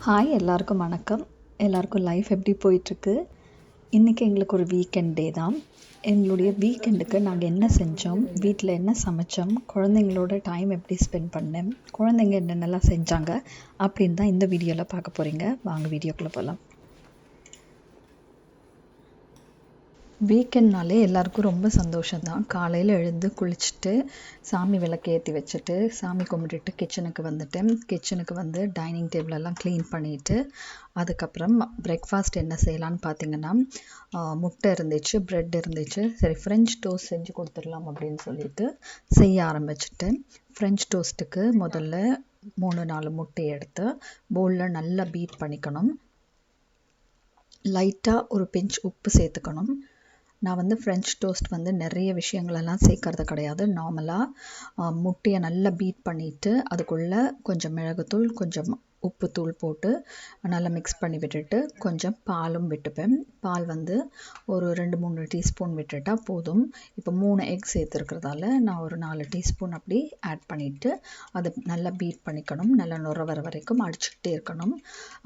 Hi எல்லாருக்கும் வணக்கம். எல்லாருக்கும் லைஃப் எப்படி போயிட்டுருக்கு? இன்றைக்கி எங்களுக்கு ஒரு வீக்கெண்ட் டே தான். எங்களுடைய வீக்கெண்டுக்கு நாங்கள் என்ன செஞ்சோம், வீட்டில் என்ன சமைச்சோம், குழந்தைங்களோட டைம் எப்படி ஸ்பெண்ட் பண்ணேன், குழந்தைங்க என்னென்னலாம் செஞ்சாங்க அப்படின்னு தான் இந்த வீடியோவில் பார்க்க போகிறீங்க. வாங்க வீடியோக்குள்ளே போகலாம். வீக்கெண்ட்னாலே எல்லாருக்கும் ரொம்ப சந்தோஷம்தான். காலையில் எழுந்து குளிச்சுட்டு சாமி விளக்கு ஏற்றி வச்சுட்டு சாமி கும்பிட்டுட்டு கிச்சனுக்கு வந்துட்டேன். கிச்சனுக்கு வந்து டைனிங் டேபிளெல்லாம் க்ளீன் பண்ணிவிட்டு அதுக்கப்புறம் பிரேக்ஃபாஸ்ட் என்ன செய்யலான்னு பார்த்தீங்கன்னா முட்டை இருந்துச்சு, ப்ரெட் இருந்துச்சு. சரி, ஃப்ரெஞ்ச் டோஸ்ட் செஞ்சு கொடுத்துடலாம் அப்படின்னு சொல்லிட்டு செய்ய ஆரம்பிச்சிட்டேன். ஃப்ரெஞ்ச் டோஸ்ட்டுக்கு முதல்ல 3-4 முட்டையை எடுத்து பவுலில் நல்லா பீட் பண்ணிக்கணும். லைட்டாக ஒரு பிஞ்ச் உப்பு சேர்த்துக்கணும். நான் வந்து ஃப்ரெஞ்ச் டோஸ்ட் வந்து நிறைய விஷயங்களெல்லாம் சேர்க்கறது கிடையாது. நார்மலாக முட்டையை நல்லா பீட் பண்ணிவிட்டு அதுக்குள்ளே கொஞ்சம் மிளகுத்தூள், கொஞ்சம் உப்புத்தூள் போட்டு நல்லா மிக்ஸ் பண்ணி விட்டுட்டு கொஞ்சம் பாலும் விட்டுப்பேன். பால் வந்து ஒரு 2-3 டீஸ்பூன் விட்டுட்டால் போதும். இப்போ 3 எக் சேர்த்துருக்கிறதால நான் ஒரு 4 டீஸ்பூன் அப்படி ஆட் பண்ணிவிட்டு அதை நல்லா பீட் பண்ணிக்கணும். நல்லா நுர வர வரைக்கும் அடிச்சுக்கிட்டே இருக்கணும்.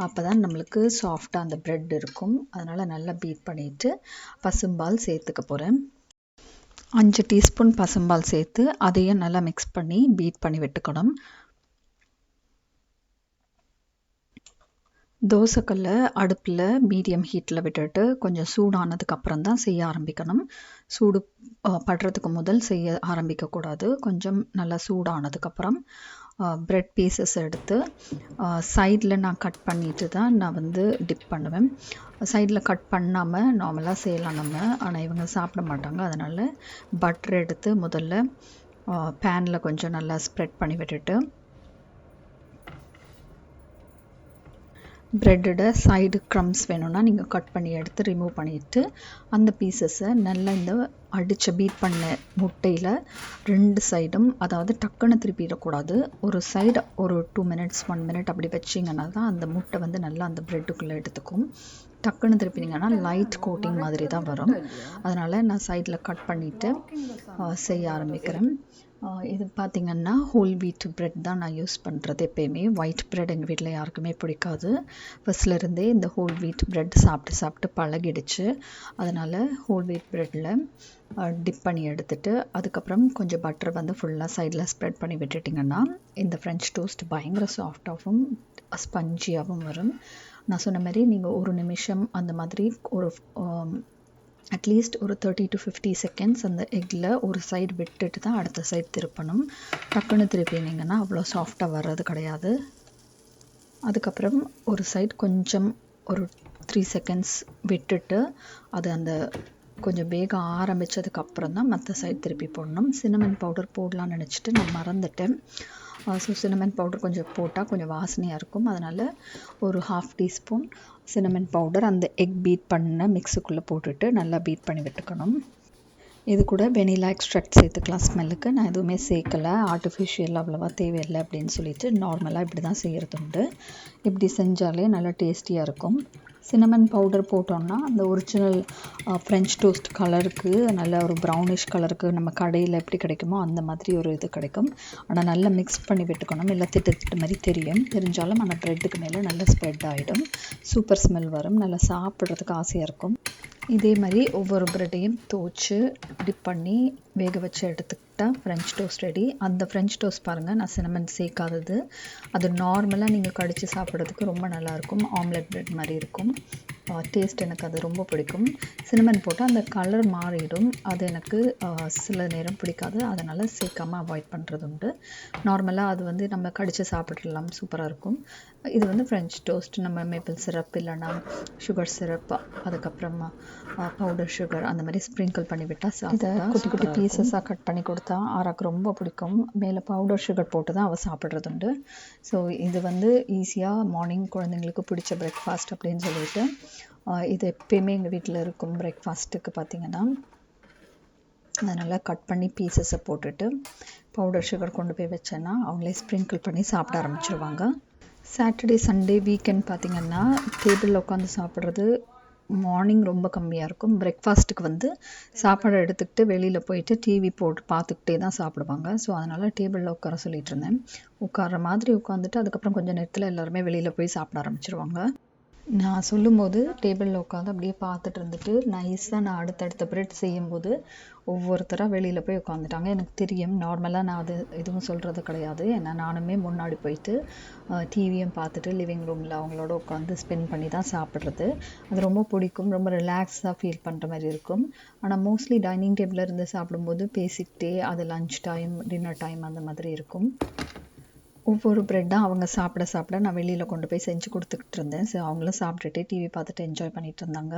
அப்போ தான் நம்மளுக்கு சாஃப்டாக அந்த ப்ரெட் இருக்கும். அதனால் நல்லா பீட் பண்ணிவிட்டு பசும்பால் சேர்த்துக்க போகிறேன். 5 டீஸ்பூன் பசும்பால் சேர்த்து அதையும் நல்லா மிக்ஸ் பண்ணி பீட் பண்ணி விட்டுக்கணும். தோசைக்கல்லை அடுப்பில் மீடியம் ஹீட்டில் விட்டுட்டு கொஞ்சம் சூடானதுக்கப்புறம் தான் செய்ய ஆரம்பிக்கணும். சூடு படுறதுக்கு முதல் செய்ய ஆரம்பிக்கக்கூடாது. கொஞ்சம் நல்லா சூடானதுக்கப்புறம் ப்ரெட் பீசஸ் எடுத்து சைடில் நான் கட் பண்ணிட்டு தான் நான் வந்து டிப் பண்ணுவேன். சைடில் கட் பண்ணாமல் நார்மலாக செய்யலாம் நம்ம, ஆனால் இவங்க சாப்பிட மாட்டாங்க. அதனால் பட்டர் எடுத்து முதல்ல பேனில் கொஞ்சம் நல்லா ஸ்ப்ரெட் பண்ணி விட்டுட்டு ப்ரெட்டோட சைடு க்ரம்ஸ் வேணும்னா நீங்கள் கட் பண்ணி எடுத்து ரிமூவ் பண்ணிவிட்டு அந்த பீசஸை நல்லா இந்த அடித்த பீட் பண்ண முட்டையில் 2 சைடும், அதாவது டக்குன்னு திருப்பிடக்கூடாது, ஒரு சைடு ஒரு 2 மினிட்ஸ் 1 மினிட் அப்படி வச்சிங்கன்னா தான் அந்த முட்டை வந்து நல்லா அந்த ப்ரெட்டுக்குள்ளே எடுத்துக்கும். டக்குன்னு திருப்பினீங்கன்னா லைட் கோட்டிங் மாதிரி தான் வரும். அதனால் நான் சைடில் கட் பண்ணிவிட்டு செய்ய ஆரம்பிக்கிறேன். இது பார்த்திங்கன்னா ஹோல் வீட் ப்ரெட் தான் நான் யூஸ் பண்ணுறது. எப்போயுமே ஒயிட் ப்ரெட் எங்கள் வீட்டில் யாருக்குமே பிடிக்காது. ஃபஸ்ட்லேருந்தே இந்த ஹோல் வீட் ப்ரெட் சாப்பிட்டு பழகிடுச்சு. அதனால் ஹோல் வீட் ப்ரெட்டில் டிப் பண்ணி எடுத்துட்டு அதுக்கப்புறம் கொஞ்சம் பட்டர் வந்து ஃபுல்லாக சைடில் ஸ்ப்ரெட் பண்ணி விட்டுட்டிங்கன்னா இந்த ஃப்ரெஞ்ச் டோஸ்ட் பயங்கர சாஃப்டாகவும் ஸ்பஞ்சியாகவும் வரும். நான் சொன்ன மாதிரி நீங்கள் ஒரு நிமிஷம் அந்த மாதிரி ஒரு அட்லீஸ்ட் ஒரு 30 to 50 செகண்ட்ஸ் அந்த எக்கில் ஒரு சைடு விட்டுட்டு தான் அடுத்த சைடு திருப்பணும். டக்குன்னு திருப்பினீங்கன்னா அவ்வளோ சாஃப்டாக வர்றது கிடையாது. அதுக்கப்புறம் ஒரு சைடு கொஞ்சம் ஒரு 3 செகண்ட்ஸ் விட்டுட்டு அது அந்த கொஞ்சம் வேக ஆரம்பித்ததுக்கப்புறம் தான் மற்ற சைடு திருப்பி போடணும். சின்னமன் பவுடர் போடலான்னு நினச்சிட்டு நான் மறந்துட்டேன். ஸோ சின்னமன் பவுடர் கொஞ்சம் போட்டால் கொஞ்சம் வாசனையாக இருக்கும். அதனால் ஒரு 1/2 டீஸ்பூன் சின்னமன் பவுடர் அந்த எக் பீட் பண்ண மிக்ஸுக்குள்ளே போட்டுட்டு நல்லா பீட் பண்ணி விட்டுக்கணும். இது கூட வெனிலா எக்ஸ்ட்ராக்ட் சேர்த்துக்கலாம் ஸ்மெல்லுக்கு. நான் எதுவுமே சேர்க்கலை, ஆர்டிஃபிஷியல் அவ்வளோவா தேவையில்லை அப்படின்னு சொல்லிட்டு நார்மலாக இப்படி தான் செய்கிறது உண்டு. இப்படி செஞ்சாலே நல்லா டேஸ்டியாக இருக்கும். சின்னமன் பவுடர் போட்டோம்னா அந்த ஒரிஜினல் ஃப்ரெஞ்ச் டோஸ்ட் கலருக்கு, நல்ல ஒரு ப்ரௌனிஷ் கலருக்கு நம்ம கடையில் எப்படி கிடைக்குமோ அந்த மாதிரி ஒரு இது கிடைக்கும். ஆனால் நல்லா மிக்ஸ் பண்ணி விட்டுக்கணும். இல்லை திட்டு மாதிரி தெரிஞ்சாலும் ஆனால் ப்ரெட்டுக்கு மேலே நல்லா ஸ்ப்ரெட் ஆகிடும். சூப்பர் ஸ்மெல் வரும். நல்லா சாப்பிட்றதுக்கு ஆசையாக இருக்கும். இதே மாதிரி ஒவ்வொரு ப்ரெட்டையும் துவச்சி டிப் பண்ணி வேக வச்சு எடுத்துக்கிட்டால் ஃப்ரெஞ்ச் டோஸ்ட் ரெடி. அந்த ஃப்ரெஞ்ச் டோஸ்ட் பாருங்கள், நான் சின்னமன் சேர்க்காதது. அது நார்மலாக நீங்கள் கடித்து சாப்பிட்றதுக்கு ரொம்ப நல்லாயிருக்கும். ஆம்லெட் ப்ரெட் மாதிரி இருக்கும். டேஸ்ட் எனக்கு அது ரொம்ப பிடிக்கும். சின்னமன் போட்டால் அந்த கலர் மாறிடும். அது எனக்கு சில நேரம் பிடிக்காது. அதனால் சேர்க்காமல் அவாய்ட் பண்ணுறது உண்டு. நார்மலாக அது வந்து நம்ம கடித்து சாப்பிட்றலாம், சூப்பராக இருக்கும். இது வந்து ஃப்ரெஞ்ச் டோஸ்ட். நம்ம மேப்பிள் சிரப் இல்லைனா சுகர் சிரப், அதுக்கப்புறமா பவுடர் சுகர் அந்த மாதிரி ஸ்ப்ரிங்கிள் பண்ணி விட்டால் இதை குட்டி குட்டி பீசஸாக கட் பண்ணி கொடுத்தா ஆராக்கு ரொம்ப பிடிக்கும். மேலே பவுடர் சுகர் போட்டு தான் அவள் சாப்பிட்றது உண்டு. ஸோ இது வந்து ஈஸியாக மார்னிங் குழந்தைங்களுக்கு பிடிச்ச பிரேக்ஃபாஸ்ட் அப்படின்னு சொல்லிட்டு இது எப்பயுமே எங்கள் வீட்டில் இருக்கும் பிரேக்ஃபாஸ்ட்டுக்கு பார்த்திங்கன்னா. அதனால் கட் பண்ணி பீசஸை போட்டுட்டு பவுடர் சுகர் கொண்டு போய் வச்சேன்னா அவங்களே ஸ்ப்ரிங்கிள் பண்ணி சாப்பிட ஆரம்பிச்சிருவாங்க. சாட்டர்டே சண்டே வீக்கெண்ட் பார்த்திங்கன்னா டேபிளில் உட்காந்து சாப்பிட்றது மார்னிங் ரொம்ப கம்மியாக இருக்கும். பிரேக்ஃபாஸ்ட்டுக்கு வந்து சாப்பாடு எடுத்துக்கிட்டு வெளியில் போயிட்டு டிவி போட்டு பார்த்துக்கிட்டே தான் சாப்பிடுவாங்க. ஸோ அதனால் டேபிளில் உட்கார சொல்லிட்டு இருந்தேன். உட்கார்ற மாதிரி உட்காந்துட்டு அதுக்கப்புறம் கொஞ்சம் நேரத்தில் எல்லாருமே வெளியில் போய் சாப்பிட ஆரம்பிச்சிருவாங்க. நான் சொல்லும்போது டேபிளில் உட்காந்து அப்படியே பார்த்துட்டு இருந்துட்டு நைஸாக நான் அடுத்தடுத்த பிரெட் செய்யும்போது ஒவ்வொருத்தராக வெளியில் போய் உட்காந்துட்டாங்க. எனக்கு தெரியும், நார்மலாக நான் அது எதுவும் சொல்கிறது கிடையாது. ஏன்னா நானுமே முன்னாடி போயிட்டு டிவியும் பார்த்துட்டு லிவிங் ரூமில் அவங்களோட உட்காந்து ஸ்பெண்ட் பண்ணி தான் சாப்பிட்றது. அது ரொம்ப பிடிக்கும், ரொம்ப ரிலாக்ஸாக ஃபீல் பண்ணுற மாதிரி இருக்கும். ஆனால் மோஸ்ட்லி டைனிங் டேபிளில் இருந்து சாப்பிடும்போது பேசிக்கிட்டே அது லஞ்ச் டைம், டின்னர் டைம் அந்த மாதிரி இருக்கும். ஒவ்வொரு ப்ரெட்டாக அவங்க சாப்பிட நான் வெளியில் கொண்டு போய் செஞ்சு கொடுத்துக்கிட்டு இருந்தேன். ஸோ அவங்களும் சாப்பிட்டுட்டு டிவி பார்த்துட்டு என்ஜாய் பண்ணிகிட்டு இருந்தாங்க.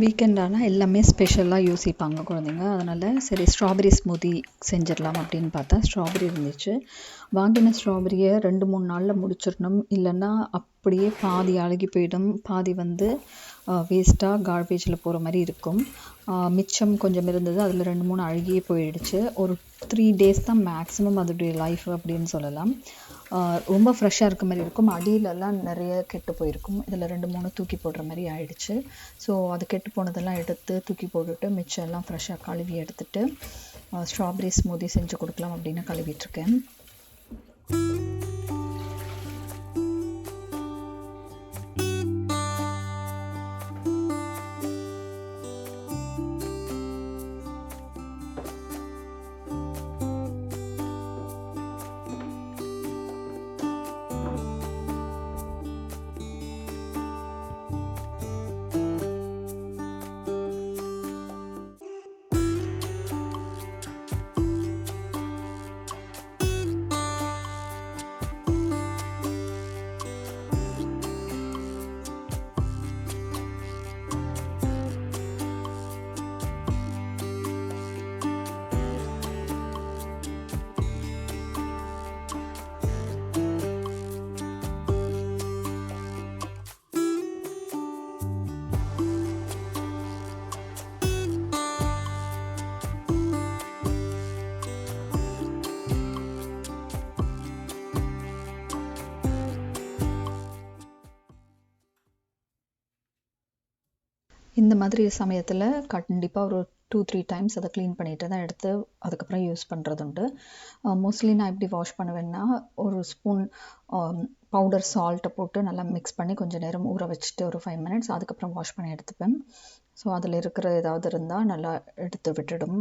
வீக்கெண்ட் ஆனால் எல்லாமே ஸ்பெஷலாக யோசிப்பாங்க குழந்தைங்க. அதனால் சரி ஸ்ட்ராபெரி ஸ்மூதி செஞ்சிடலாம் அப்படின்னு பார்த்தா ஸ்ட்ராபெரி இருந்துச்சு. வாங்கின ஸ்ட்ராபெரியை 2-3 நாளில் முடிச்சிடணும். இல்லைன்னா அப்படியே பாதி அழுகி போயிடும், பாதி வந்து வேஸ்ட்டாக கார்பேஜில் போகிற மாதிரி இருக்கும். மிச்சம் கொஞ்சம் இருந்தது, அதில் 2-3 அழுகியே போயிடுச்சு. ஒரு 3 days தான் மேக்ஸிமம் அதோடைய லைஃப் அப்படின்னு சொல்லலாம். ரொம்ப ஃப்ரெஷ்ஷாக இருக்க மாதிரி இருக்கும். அடியிலெல்லாம் நிறைய கெட்டு போயிருக்கும். இதில் 2-3 தூக்கி போடுற மாதிரி ஆயிடுச்சு. ஸோ அது கெட்டு போனதெல்லாம் எடுத்து தூக்கி போட்டுட்டு மிச்சம் எல்லாம் ஃப்ரெஷ்ஷாக கழுவி எடுத்துட்டு ஸ்ட்ராபெரி ஸ்மூதி செஞ்சு கொடுக்கலாம் அப்படின்னு கழுவிட்டுருக்கேன். இந்த மாதிரி சமயத்தில் கண்டிப்பாக ஒரு 2-3 டைம்ஸ் அதை க்ளீன் பண்ணிட்டு தான் எடுத்து அதுக்கப்புறம் யூஸ் பண்ணுறது உண்டு. மோஸ்ட்லி நான் எப்படி வாஷ் பண்ணுவேன்னா, ஒரு ஸ்பூன் பவுடர் சால்ட்டை போட்டு நல்லா மிக்ஸ் பண்ணி கொஞ்சம் நேரம் ஊற வச்சுட்டு ஒரு 5 minutes அதுக்கப்புறம் வாஷ் பண்ணி எடுத்துப்பேன். ஸோ அதில் இருக்கிற ஏதாவது இருந்தால் நல்லா எடுத்து விட்டுடும்.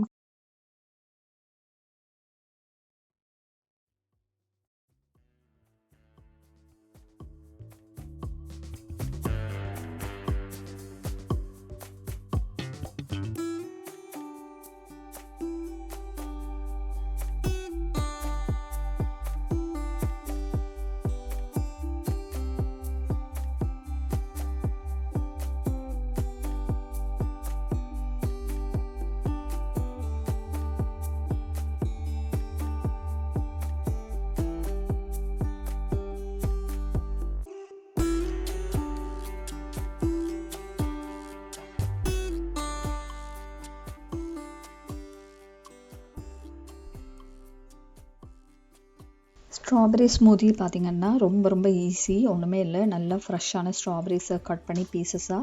ஸ்ட்ராபெரி ஸ்மூதி பார்த்திங்கன்னா ரொம்ப ஈஸி. ஒன்றுமே இல்லை, நல்லா ஃப்ரெஷ்ஷான ஸ்ட்ராபெரிஸை கட் பண்ணி பீசஸாக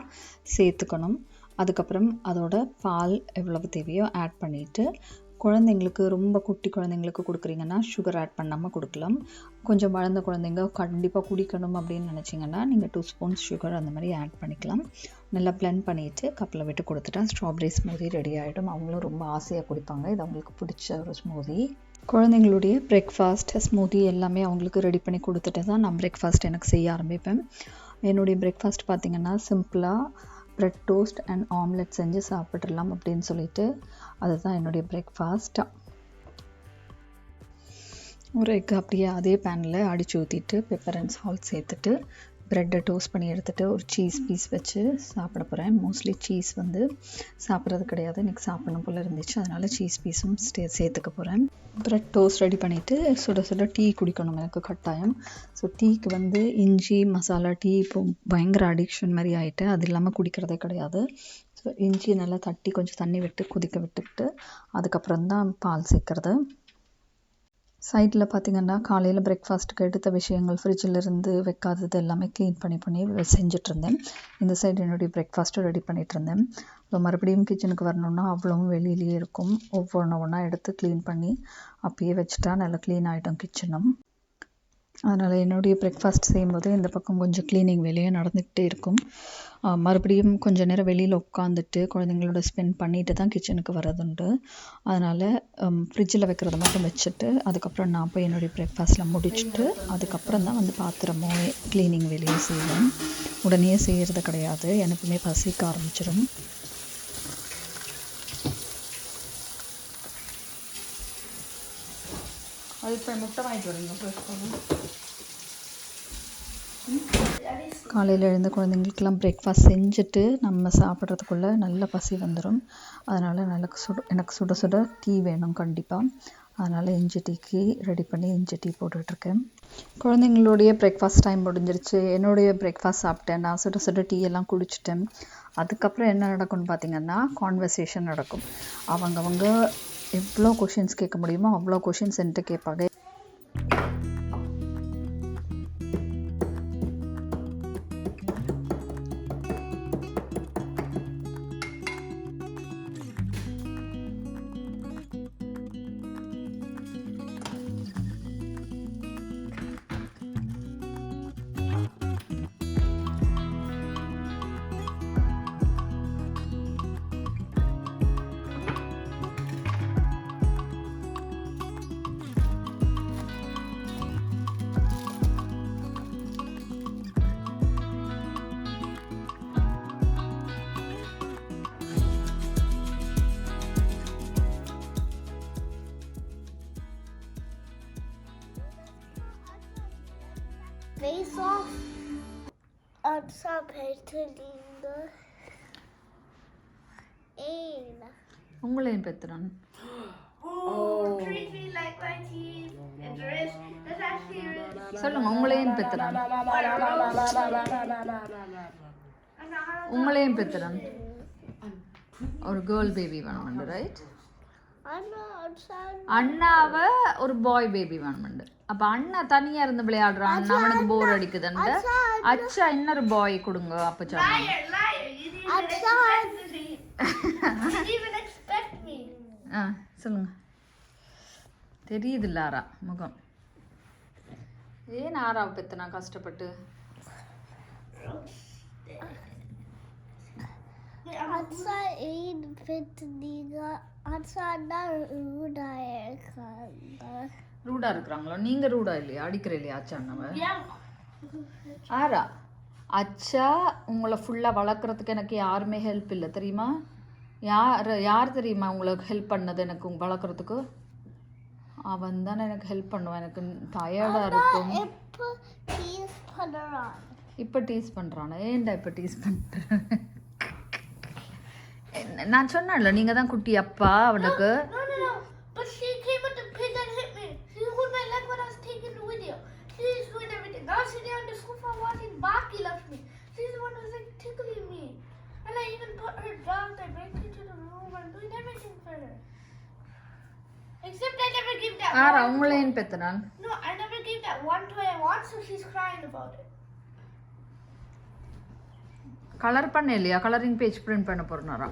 சேர்த்துக்கணும். அதுக்கப்புறம் அதோட பால் எவ்வளவு தேவையோ ஆட் பண்ணிவிட்டு, குழந்தைங்களுக்கு ரொம்ப குட்டி குழந்தைங்களுக்கு கொடுக்குறீங்கன்னா சுகர் ஆட் பண்ணாமல் கொடுக்கலாம். கொஞ்சம் வளர்ந்த குழந்தைங்க கண்டிப்பாக குடிக்கணும் அப்படின்னு நினச்சிங்கன்னா நீங்கள் 2 ஸ்பூன்ஸ் சுகர் அந்த மாதிரி ஆட் பண்ணிக்கலாம். நல்லா பிளெண்ட் பண்ணிவிட்டு கப்பில் விட்டு கொடுத்துட்டா ஸ்ட்ராபெரி ஸ்மூதி ரெடி ஆகிடும். அவங்களும் ரொம்ப ஆசையாக குடிப்பாங்க. இது அவங்களுக்கு பிடிச்ச ஒரு ஸ்மூதி. குழந்தைங்களுடைய பிரேக்ஃபாஸ்ட் ஸ்மூதி எல்லாமே அவங்களுக்கு ரெடி பண்ணி கொடுத்துட்டு தான் நான் பிரேக்ஃபாஸ்ட் எனக்கு செய்ய ஆரம்பிப்பேன். என்னுடைய பிரேக்ஃபாஸ்ட் பார்த்திங்கன்னா சிம்பிளாக ப்ரெட் டோஸ்ட் அண்ட் ஆம்லெட் செஞ்சு சாப்பிட்றலாம் அப்படின்னு சொல்லிட்டு அதுதான் என்னுடைய பிரேக்ஃபாஸ்ட். ஒரு எக் அப்படியே அதே பேனில் அடித்து ஊற்றிட்டு பெப்பர் அண்ட் சால்ட் சேர்த்துட்டு ப்ரெட்டை டோஸ்ட் பண்ணி எடுத்துகிட்டு ஒரு சீஸ் பீஸ் வச்சு சாப்பிட போகிறேன். மோஸ்ட்லி சீஸ் வந்து சாப்பிட்றது கிடையாது, இன்றைக்கி சாப்பிடணும் போல் இருந்துச்சு, அதனால் சீஸ் பீஸும் சேர்த்துக்க போகிறேன். ப்ரெட் டோஸ்ட் ரெடி பண்ணிவிட்டு சுட சுட டீ குடிக்கணும் எனக்கு கட்டாயம். ஸோ டீக்கு வந்து இஞ்சி மசாலா டீ இப்போ பயங்கர அடிக்ஷன் மாதிரி ஆகிட்டு, அது இல்லாமல் குடிக்கிறதே கிடையாது. ஸோ இஞ்சி நல்லா தட்டி கொஞ்சம் தண்ணி விட்டு கொதிக்க விட்டுக்கிட்டு அதுக்கப்புறம் தான் பால் சேர்க்குறது. சைடில் பார்த்திங்கன்னா காலையில் பிரேக்ஃபாஸ்ட்டுக்கு எடுத்த விஷயங்கள் ஃப்ரிட்ஜில் இருந்து வைக்காதது எல்லாமே க்ளீன் பண்ணி செஞ்சிட்ருந்தேன். இந்த சைடு என்னுடைய பிரேக்ஃபாஸ்ட்டும் ரெடி பண்ணிகிட்ருந்தேன். ஸோ மறுபடியும் கிச்சனுக்கு வரணுன்னா அவ்வளவும் வெளியிலேயே இருக்கும். ஒவ்வொன்றா எடுத்து க்ளீன் பண்ணி அப்பயே வச்சுட்டா நல்லா க்ளீன் ஆகிடும் கிச்சனும். அதனால் என்னுடைய பிரேக்ஃபாஸ்ட் செய்யும்போது இந்த பக்கம் கொஞ்சம் க்ளீனிங் வேலையே நடந்துக்கிட்டே இருக்கும். மறுபடியும் கொஞ்சம் நேரம் வெளியில் உட்காந்துட்டு குழந்தைங்களோட ஸ்பெண்ட் பண்ணிட்டு தான் கிச்சனுக்கு வரதுண்டு. அதனால் ஃப்ரிட்ஜில் வைக்கிறத மட்டும் வச்சுட்டு அதுக்கப்புறம் நான் போய் என்னுடைய பிரேக்ஃபாஸ்ட்டில் முடிச்சுட்டு அதுக்கப்புறம் தான் வந்து பாத்திரமோ க்ளீனிங் வேலையை செய்வேன். உடனே செய்கிறது கிடையாது, எனக்குமே பசிக்க ஆரம்பிச்சிடும். அது இப்போ முட்டை வாங்கிட்டு வரீங்க. காலையில் எழுந்த குழந்தைங்களுக்கெல்லாம் பிரேக்ஃபாஸ்ட் செஞ்சுட்டு நம்ம சாப்பிட்றதுக்குள்ளே நல்ல பசி வந்துடும். அதனால் எனக்கு சுட சுட டீ வேணும் கண்டிப்பாக. அதனால் இஞ்சி டீக்கு ரெடி பண்ணி இஞ்சி டீ போட்டுட்ருக்கேன். குழந்தைங்களுடைய பிரேக்ஃபாஸ்ட் டைம் முடிஞ்சிருச்சு. என்னுடைய பிரேக்ஃபாஸ்ட் சாப்பிட்டேன், நான் சுட சுட டீ எல்லாம் குடிச்சிட்டேன். அதுக்கப்புறம் என்ன நடக்கும்னு பார்த்திங்கன்னா கான்வர்சேஷன் நடக்கும். அவங்க எவ்வளோ கொஷின்ஸ் கேட்க முடியுமோ அவ்வளோ கொஷின்ஸ் என்கிட்ட கேட்பாங்க. Face off on some Petrolina. உங்களையும் பெற்றுறான். Treat me like my teeth and wrist. That's actually really. சொல்லுங்க, உங்களையும் பெற்றுறான். உங்களையும் பெற்றுறான். ஒரு கேர்ள் பேபி வேணும்ண்டு, ரைட்? அண்ணாவை ஒரு பாய் பேபி வேணும்ண்டு. அப்ப அண்ணா தனியா இருந்து விளையாடுறான், அவனுக்கு போர் அடிக்குதுன்னு அச்சா இன்னொரு பாய் கொடுங்க. அப்ப சொல்லுங்க. தெரியுது ஆரா முகம். ஏன் ஆராவை பெத்தனா கஷ்டப்பட்டு? ரூடா இருக்கிறாங்களோ? நீங்க ரூடா இல்லையா? அடிக்கிற இல்லையா அச்சா அண்ணாவை? ஆரா அச்சா உங்களை ஃபுல்லா வளர்க்குறதுக்கு எனக்கு யாருமே ஹெல்ப் இல்லை தெரியுமா? யார் தெரியுமா உங்களுக்கு ஹெல்ப் பண்ணது எனக்கு வளர்க்குறதுக்கு? அவன் தானே எனக்கு ஹெல்ப் பண்ணுவான். எனக்கு டயர்டா இருக்கும். இப்போ டீஸ் பண்றானே. ஏன்டா இப்போ டீஸ் பண்ற? நான் சொன்னேன்ல நீங்க தான் குட்டி அப்பா அவனுக்கு. ஆரா உங்களையும் பெத்தனான். No, I never gave that one toy I want, so she's crying about it. Colour பண்ண இல்லையா? கலரிங் பேஜ் பிரிண்ட் பண்ண போறனாரா?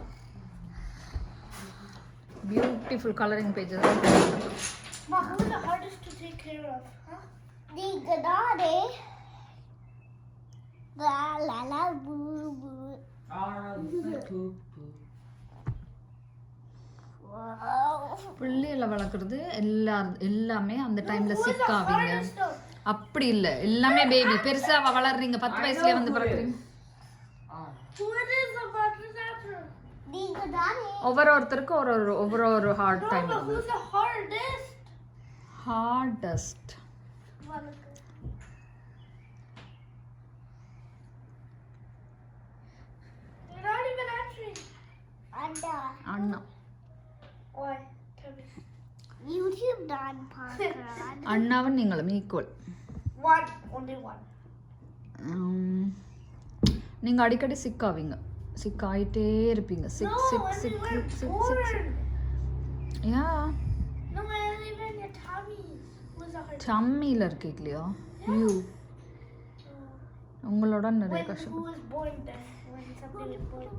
பியூட்டிஃபுல் கலரிங் பேஜ் தான். Ma, who's the hardest to take care of? Huh? The gadade. La la la boo boo. பிள்ளைகளை வளர்க்குறது எல்லாமே அந்த டைம்ல sick ஆவீங்க. அப்படி இல்லை, எல்லாமே பேபி. பெருசா வளர்றீங்க, 10 வயசுலயே வந்து பிறக்குறீங்க. ஒவ்வொருத்தருக்கும் ஒவ்வொரு heart time. Hardest Anna. Why? Tell me. YouTube done Parker. அண்ணாவும் நீங்களும் ஈக்குவல். One. Only one. நீங்கள் அடிக்கடி சிக்காவீங்க, சிக்காயிட்டே இருப்பீங்க. யா No, I live in your tummy. Who's a hard? டம்மியில் இருக்கீங்க இல்லையா? யூ உங்களோட நிறைய Who கஷ்டம். was born then? When somebody was born.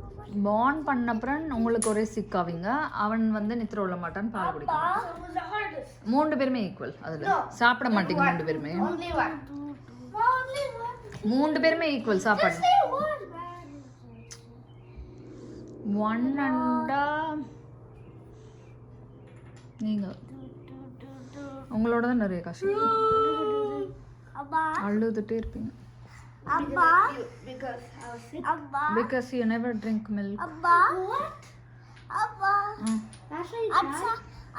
Born பண்ணப்புறம் உங்களுக்கு ஒரே சிக்காவீங்க. அவன் வந்து நித்திர உள்ள மாட்டான், பால் குடிக்கும். So who's the hardest? 3 பேருமே ஈக்குவல். அதில் சாப்பிட மாட்டீங்க 3 பேருமே. Only one. Only one. 3 பேருமே ஈக்குவல் சாப்பாடு. Say one. 1 அண்டா நீங்கள் உங்களோட தான் நிறைய கஷ்டம். Abba. அழுதுகிட்டே இருப்பீங்க. Abba. Because I was sick. Abba. Because you never drink milk. Abba. What? Abba. That's why you Atsa.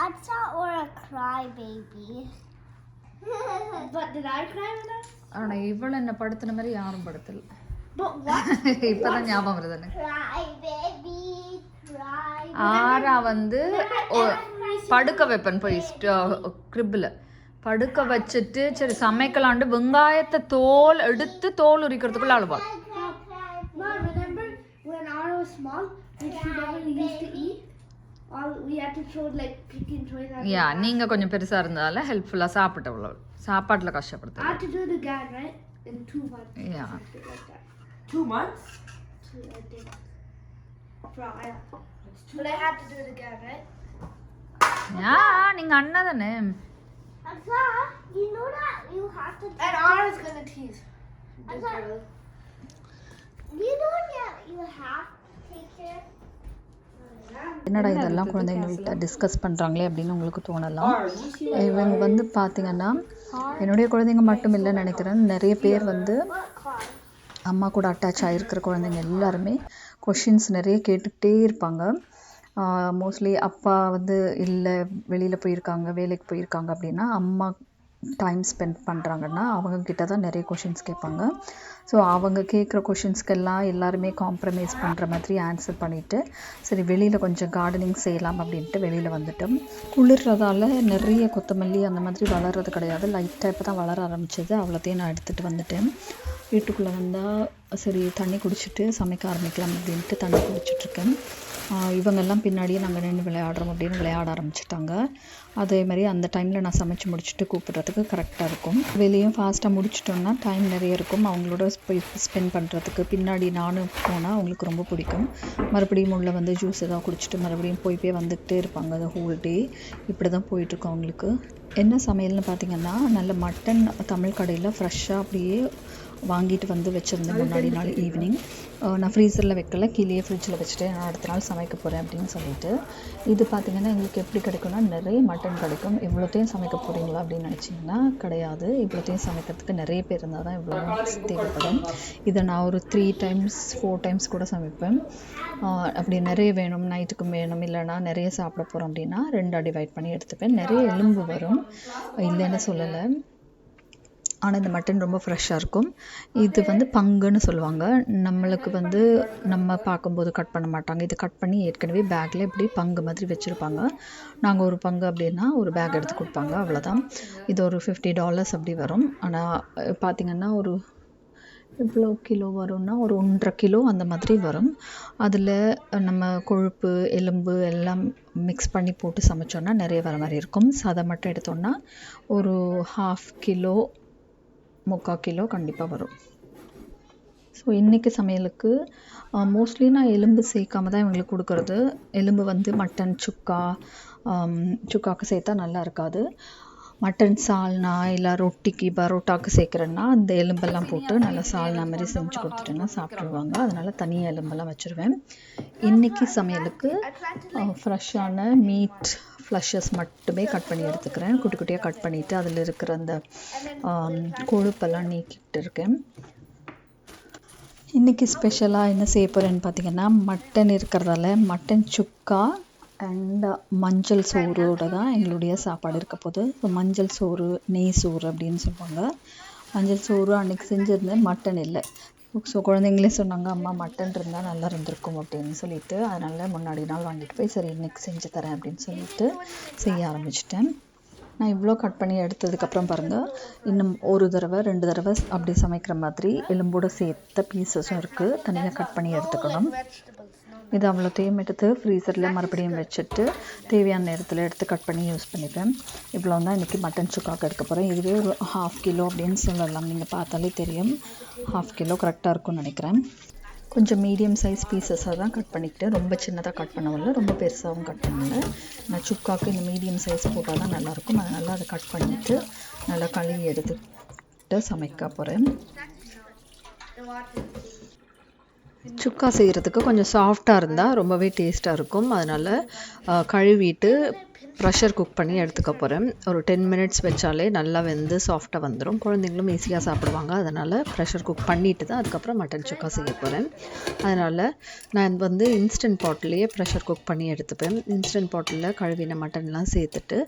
Atsa or a crybaby. But did I cry with that? ஆனால் இவ்வளோ என்ன படுத்தின மாதிரி யாரும் படுத்தல. But what? இப்போதான் ஞாபகம் வருது எனக்கு. Crybaby. Cry. ஆரா வந்து படுக்க வைப்பேன் போய் கிரிப்பில் படுக்க வச்சுட்டு சரி சமைக்கலான்ட்டு வெங்காயத்தை தோல் எடுத்து தோல் உரிக்கிறதுக்குள்ள அழுவாள். Mom, remember when Ara was small and she never used to eat? All we had to throw like picking toys at யா நீங்கள் கொஞ்சம் பெருசாக இருந்ததால ஹெல்ப்ஃபுல்லாக சாப்பிட்ட அவ்வளோ சாப்பாட்டில் I கஷ்டப்படுத்த. had to do it again, right? In 2 months. Yeah Something like that. 2 months? 2, I think. For Aya. But I had to do it again, right? யா நீங்கள் அண்ணா தானே. Atsa, you know that you have to. And Ara's gonna tease. This Okay. girl. You know that you have to take care. என்னடா இதெல்லாம் குழந்தைங்கள்ட்ட discuss பண்ணுறாங்களே அப்படின்னு உங்களுக்கு தோணலாம். இவங்க வந்து பார்த்தீங்கன்னா என்னுடைய குழந்தைங்க மட்டும் இல்லைன்னு நினைக்கிறேன், நிறைய பேர் வந்து அம்மா கூட அட்டாச் ஆகிருக்கிற குழந்தைங்க எல்லாருமே கொஷின்ஸ் நிறைய கேட்டுக்கிட்டே இருப்பாங்க. மோஸ்ட்லி அப்பா வந்து இல்லை வெளியில் போயிருக்காங்க வேலைக்கு போயிருக்காங்க அப்படின்னா அம்மா டைம் ஸ்பெண்ட் பண்ணுறாங்கன்னா அவங்கக்கிட்ட தான் நிறைய கொஷின்ஸ் கேட்பாங்க. ஸோ அவங்க கேட்குற கொஷின்ஸ்க்கெல்லாம் எல்லாருமே காம்ப்ரமைஸ் பண்ணுற மாதிரி ஆன்சர் பண்ணிவிட்டு சரி வெளியில் கொஞ்சம் கார்டனிங் செய்யலாம் அப்படின்ட்டு வெளியில் வந்துட்டோம். குளிர்றதால நிறைய கொத்தமல்லி அந்த மாதிரி வளர்றது கிடையாது, லைட்டாக இப்போ தான் வளர ஆரம்பிச்சது. அவ்வளோத்தையும் நான் எடுத்துகிட்டு வந்துட்டேன். வீட்டுக்குள்ளே வந்தால் சரி தண்ணி குடிச்சிட்டு சமைக்க ஆரம்பிக்கலாம் அப்படின்ட்டு தண்ணி குடிச்சிட்ருக்கேன். இவங்கெல்லாம் பின்னாடியே நாங்கள் நின்று விளையாடுறோம் அப்படின்னு விளையாட ஆரம்பிச்சிட்டாங்க. அதே மாதிரி அந்த டைமில் நான் சமைச்சு முடிச்சுட்டு கூப்பிட்றதுக்கு கரெக்டாக இருக்கும். வெளியும் ஃபாஸ்ட்டாக முடிச்சிட்டோன்னா டைம் நிறைய இருக்கும் அவங்களோட போய் ஸ்பெண்ட் பண்ணுறதுக்கு. பின்னாடி நானும் போனால் அவங்களுக்கு ரொம்ப பிடிக்கும். மறுபடியும் உள்ள வந்து ஜூஸ் எதாவது குடிச்சிட்டு மறுபடியும் போய் வந்துக்கிட்டே இருப்பாங்க. அது ஹோல் டே இப்படி தான் போயிட்டுருக்கோம் அவங்களுக்கு. என்ன சமையல்னு பார்த்திங்கன்னா நல்ல மட்டன் தமிழ் கடையில் ஃப்ரெஷ்ஷாக அப்படியே வாங்கிட்டு வந்து வச்சுருந்தேன் முன்னாடி நாள் ஈவினிங். நான் ஃப்ரீசரில் வைக்கல, கீழே ஃப்ரிட்ஜில் வச்சுட்டு நான் அடுத்த நாள் சமைக்க போகிறேன் அப்படின்னு சொல்லிட்டு. இது பார்த்திங்கன்னா எங்களுக்கு எப்படி கிடைக்கும்னா நிறைய மட்டன் கிடைக்கும். இவ்வளோத்தையும் சமைக்க போகிறீங்களா அப்படின்னு நினச்சிங்கன்னா கிடையாது. இவ்வளோத்தையும் சமைக்கிறதுக்கு நிறைய பேர் இருந்தால் தான் இவ்வளோ தேவைப்படும். இதை நான் ஒரு 3 times 4 times கூட சமைப்பேன். அப்படி நிறைய வேணும் நைட்டுக்கும் வேணும் இல்லைனா நிறைய சாப்பிட போகிறோம் அப்படின்னா 2 டிவைட் பண்ணி எடுத்துப்பேன். நிறைய எலும்பு வரும், இல்லைன்னு சொல்லலை. ஆனால் இந்த மட்டன் ரொம்ப ஃப்ரெஷ்ஷாக இருக்கும். இது வந்து பங்குன்னு சொல்லுவாங்க. நம்மளுக்கு வந்து நம்ம பார்க்கும்போது கட் பண்ண மாட்டாங்க. இது கட் பண்ணி ஏற்கனவே பேக்கில் இப்படி பங்கு மாதிரி வச்சுருப்பாங்க. நாங்கள் ஒரு பங்கு அப்படின்னா ஒரு பேக் எடுத்து கொடுப்பாங்க, அவ்வளோதான். இது ஒரு $50 அப்படி வரும். ஆனால் பார்த்திங்கன்னா ஒரு இவ்வளோ கிலோ வரும்னா ஒரு 1.5 கிலோ அந்த மாதிரி வரும். அதில் நம்ம கொழுப்பு எலும்பு எல்லாம் மிக்ஸ் பண்ணி போட்டு சமைச்சோன்னா நிறைய வர மாதிரி இருக்கும். சதை மட்டும் எடுத்தோன்னா ஒரு 1/2 கிலோ 3/4 கிலோ கண்டிப்பாக வரும். ஸோ இன்றைக்கி சமையலுக்கு மோஸ்ட்லி நான் எலும்பு சேர்க்காம தான் இவங்களுக்கு கொடுக்குறது. எலும்பு வந்து மட்டன் சுக்காவுக்கு சேர்த்தா நல்லா இருக்காது. மட்டன் சால்னா இல்லை ரொட்டிக்கு பரோட்டாவுக்கு சேர்க்குறேன்னா அந்த எலும்பெல்லாம் போட்டு நல்லா சால்னா மாதிரி செஞ்சு கொடுத்துட்டேன்னா சாப்பிட்ருவாங்க. அதனால் தனியாக எலும்பெல்லாம் வச்சுருவேன். இன்றைக்கி சமையலுக்கு ஃப்ரெஷ்ஷான மீட் ஃப்ளஷஸ் மட்டுமே கட் பண்ணி எடுத்துக்கிறேன். குட்டி குட்டியாக கட் பண்ணிவிட்டு அதில் இருக்கிற அந்த கொழுப்பெல்லாம் நீக்கிட்டு இருக்கேன். இன்றைக்கி ஸ்பெஷலாக என்ன செய்ய போகிறேன்னு பார்த்திங்கன்னா மட்டன் இருக்கிறதால மட்டன் சுக்கா அண்ட் மஞ்சள் சோறோடு தான் எங்களுடைய சாப்பாடு இருக்க போகுது. ஸோ மஞ்சள் சோறு நெய் சோறு அப்படின்னு சொல்லுவாங்க. மஞ்சள் சோறு அன்றைக்கி செஞ்சுருந்தேன், மட்டன் இல்லை. ஸோ குழந்தைங்களே சொன்னாங்க, அம்மா மட்டன் இருந்தால் நல்லா இருந்திருக்கும் அப்படின்னு சொல்லிட்டு, அதனால் முன்னாடி நாள் வாங்கிட்டு போய் சரி இன்னைக்கு செஞ்சு தரேன் அப்படின்னு சொல்லிட்டு செய்ய ஆரம்பிச்சிட்டேன். நான் இவ்வளோ கட் பண்ணி எடுத்ததுக்கப்புறம் பாருங்கள், இன்னும் ஒரு தடவை 2 தடவை அப்படி சமைக்கிற மாதிரி எலும்போடு சேர்த்த பீசஸும் இருக்குது. தனியாக கட் பண்ணி எடுத்துக்கணும். இது அவ்வளோத்தையும் எடுத்து ஃப்ரீசரில் மறுபடியும் வச்சுட்டு தேவையான நேரத்தில் எடுத்து கட் பண்ணி யூஸ் பண்ணிப்பேன். இவ்வளோ தான் இன்றைக்கி மட்டன் சுக்காக்கு எடுக்க போகிறேன். இதுவே ஒரு 1/2 கிலோ அப்படின்னு சொல்லலாம். நீங்கள் பார்த்தாலே தெரியும், 1/2 கிலோ கரெக்டாக இருக்கும்னு நினைக்கிறேன். கொஞ்சம் மீடியம் சைஸ் பீசஸாக தான் கட் பண்ணிக்கிட்டு, ரொம்ப சின்னதாக கட் பண்ணவில்லை, ரொம்ப பெருசாகவும் கட் பண்ணல. நான் சுக்காக்கு இந்த மீடியம் சைஸ் போட்டால் தான் நல்லாயிருக்கும். அதனால் அதை கட் பண்ணிவிட்டு நல்லா கழுவி எடுத்துக்கிட்டு சமைக்க போகிறேன். சுக்கா செய்கிறதுக்கு கொஞ்சம் சாஃப்டாக இருந்தால் ரொம்பவே டேஸ்ட்டாக இருக்கும். அதனால் கழுவிட்டு ப்ரெஷர் குக் பண்ணி எடுத்துக்க போகிறேன். ஒரு 10 மினிட்ஸ் வச்சாலே நல்லா வெந்து சாஃப்டாக வந்துடும். குழந்தைங்களும் ஈஸியாக சாப்பிடுவாங்க. அதனால் ப்ரெஷர் குக் பண்ணிவிட்டு தான் அதுக்கப்புறம் மட்டன் சுக்கா செய்ய போகிறேன். அதனால் நான் வந்து இன்ஸ்டன்ட் பாட்டிலேயே ப்ரெஷர் குக் பண்ணி எடுத்துப்பேன். இன்ஸ்டன்ட் பாட்டிலில் கழுவின மட்டன்லாம் சேர்த்துட்டு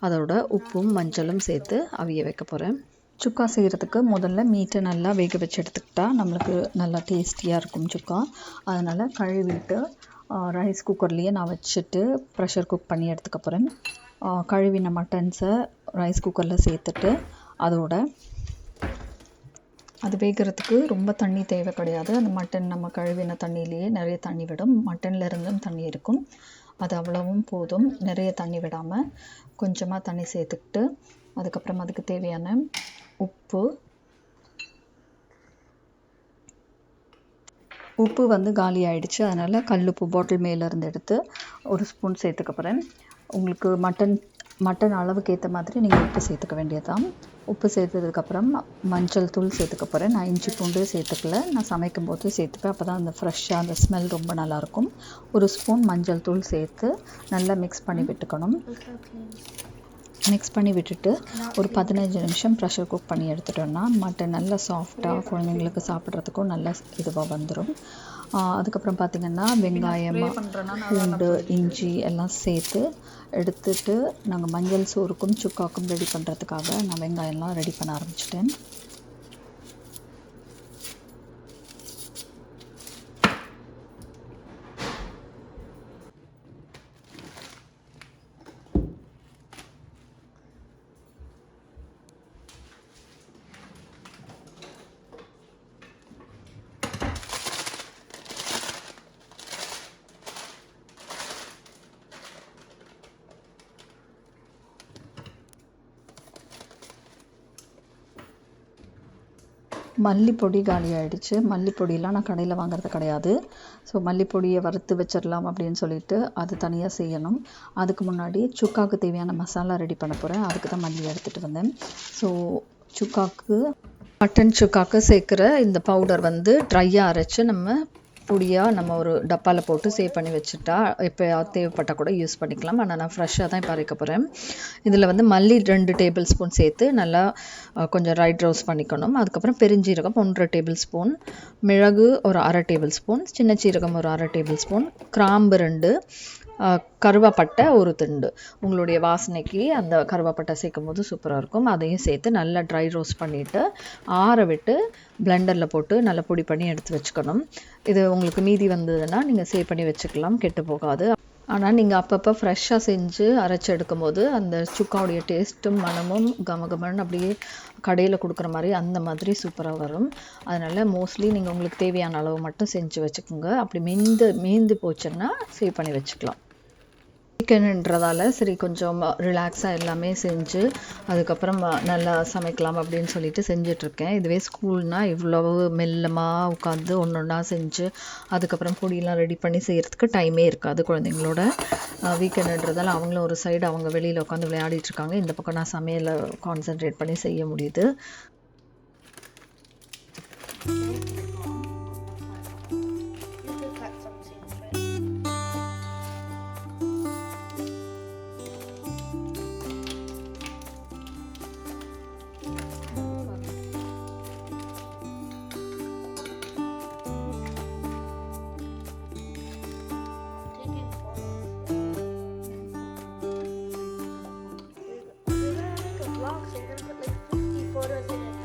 அதோட உப்பும் மஞ்சளும் சேர்த்து அவிய வைக்க போகிறேன். சுக்கா செய்கிறதுக்கு முதல்ல மீட்டை நல்லா வேக வச்சு எடுத்துக்கிட்டா நம்மளுக்கு நல்லா டேஸ்டியாக இருக்கும் சுக்கா. அதனால் கழுவிட்டு ரைஸ் குக்கர்லேயே நான் வச்சுட்டு ப்ரெஷர் குக் பண்ணி எடுத்துக்க போகிறேன். கழுவின மட்டன்ஸை ரைஸ் குக்கரில் சேர்த்துட்டு அதோட அது வேகிறதுக்கு ரொம்ப தண்ணி தேவை கிடையாது. அந்த மட்டன் நம்ம கழுவின தண்ணியிலேயே நிறைய தண்ணி விடும். மட்டனில் இருந்தும் தண்ணி இருக்கும். அது அவ்வளவும் போதும். நிறைய தண்ணி விடாமல் கொஞ்சமாக தண்ணி சேர்த்துக்கிட்டு அதுக்கப்புறம் அதுக்கு தேவையான உப்பு வந்து காலி ஆகிடுச்சு. அதனால் கல்லுப்பு பாட்டில் மேலேருந்து எடுத்து 1 ஸ்பூன் சேர்த்துக்க போகிறேன். உங்களுக்கு மட்டன் அளவுக்கு ஏற்ற மாதிரி நீங்கள் உப்பு சேர்த்துக்க வேண்டியதான். உப்பு சேர்த்ததுக்கப்புறம் மஞ்சள் தூள் சேர்த்துக்க போகிறேன். நான் இஞ்சி பூண்டு சேர்த்துக்கல, நான் சமைக்கும் போது சேர்த்துப்பேன். அப்போ தான் அந்த ஃப்ரெஷ்ஷாக அந்த ஸ்மெல் ரொம்ப நல்லாயிருக்கும். 1 ஸ்பூன் மஞ்சள் தூள் சேர்த்து நல்லா மிக்ஸ் பண்ணி விட்டுக்கணும். மிக்ஸ் பண்ணி விட்டுட்டு ஒரு 15 நிமிஷம் ப்ரெஷர் குக் பண்ணி எடுத்துட்டோன்னா மட்டன் நல்லா சாஃப்டாக குழந்தைங்களுக்கு சாப்பிட்றதுக்கும் நல்லா இதுவாக வந்துடும். அதுக்கப்புறம் பார்த்திங்கன்னா வெங்காயம், பூண்டு, இஞ்சி எல்லாம் சேர்த்து எடுத்துட்டு நாங்கள் மஞ்சள் சோறுக்கும் சுக்காக்கும் ரெடி பண்ணுறதுக்காக நான் வெங்காயம்லாம் ரெடி பண்ண ஆரம்பிச்சிட்டேன். மல்லிப்பொடி காலி ஆகிடுச்சு. மல்லிப்பொடியெலாம் நான் கடையில் வாங்குறது கிடையாது. ஸோ மல்லிப்பொடியை வறுத்து வச்சிடலாம் அப்படின்னு சொல்லிட்டு அது தனியாக செய்யணும். அதுக்கு முன்னாடி சுக்காவுக்கு தேவையான மசாலா ரெடி பண்ண போகிறேன். அதுக்கு தான் மல்லி எடுத்துகிட்டு வந்தேன். ஸோ மட்டன் சுக்காவுக்கு சேர்க்குற இந்த பவுடர் வந்து ட்ரையாக அரைச்சி நம்ம ஒரு டப்பாவில் போட்டு சேவ் பண்ணி வச்சுட்டா இப்போ தேவைப்பட்டால் கூட யூஸ் பண்ணிக்கலாம். ஆனால் நான் ஃப்ரெஷ்ஷாக தான் இப்போ அரைக்க போகிறேன். இதில் வந்து மல்லி 2 டேபிள் ஸ்பூன் சேர்த்து நல்லா கொஞ்சம் ரைட் ரோஸ்ட் பண்ணிக்கணும். அதுக்கப்புறம் பெருஞ்சீரகம் 1 டேபிள் ஸ்பூன், மிளகு ஒரு 1/2 டேபிள் ஸ்பூன், சின்ன சீரகம் ஒரு 1/2 டேபிள் ஸ்பூன், கிராம்பு 2, கருவாப்பட்டை 1 துண்டு. உங்களுடைய வாசனைக்கு அந்த கருவாப்பட்டை சேர்க்கும் போது சூப்பராக இருக்கும். அதையும் சேர்த்து நல்லா ட்ரை ரோஸ்ட் பண்ணிவிட்டு ஆற விட்டு பிளெண்டரில் போட்டு நல்லா பொடி பண்ணி எடுத்து வச்சுக்கணும். இது உங்களுக்கு மீதி வந்ததுன்னா நீங்கள் சேவ் பண்ணி வச்சுக்கலாம், கெட்டு போகாது. ஆனால் நீங்கள் அப்பப்போ ஃப்ரெஷ்ஷாக செஞ்சு அரைச்சி எடுக்கும் போது அந்த சுக்காவுடைய டேஸ்ட்டும் மனமும் கமகமன்னு அப்படியே கடையில் கொடுக்குற மாதிரி அந்த மாதிரி சூப்பராக வரும். அதனால் மோஸ்ட்லி நீங்கள் உங்களுக்கு தேவையான அளவு மட்டும் செஞ்சு வச்சுக்கோங்க. அப்படி மீந்து போச்சுன்னா சேவ் பண்ணி வச்சுக்கலாம். வீக்கெண்டுன்றதால சரி கொஞ்சம் ரிலாக்ஸாக எல்லாமே செஞ்சு அதுக்கப்புறம் நல்லா சமைக்கலாம் அப்படின்னு சொல்லிட்டு செஞ்சிட்ருக்கேன். இதுவே ஸ்கூல்னால் இவ்வளவு மெல்லமாக உட்காந்து ஒன்றா செஞ்சு அதுக்கப்புறம் பொடியெல்லாம் ரெடி பண்ணி செய்கிறதுக்கு டைமே இருக்காது குழந்தைங்களோட. வீக்கெண்டுன்றதால அவங்களும் ஒரு சைடு அவங்க வெளியில் உட்காந்து விளையாடிட்டுருக்காங்க. இந்த பக்கம் நான் சமையலை கான்சென்ட்ரேட் பண்ணி செய்ய முடியுது. We're gonna make a vlog, so we're gonna put like 50 photos in it.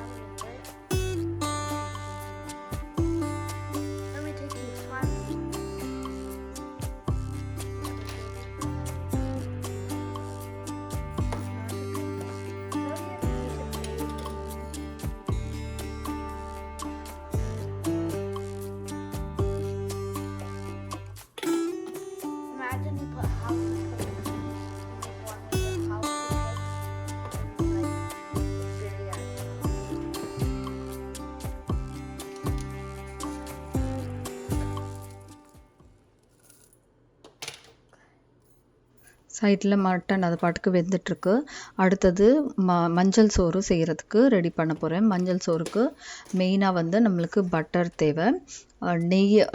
சைடில் மட்டன் அது பாட்டுக்கு வெந்துட்டுருக்கு. அடுத்தது மஞ்சள் சோறு செய்கிறதுக்கு ரெடி பண்ண போகிறேன். மஞ்சள் சோறுக்கு மெயினாக வந்து நம்மளுக்கு பட்டர் தேவை.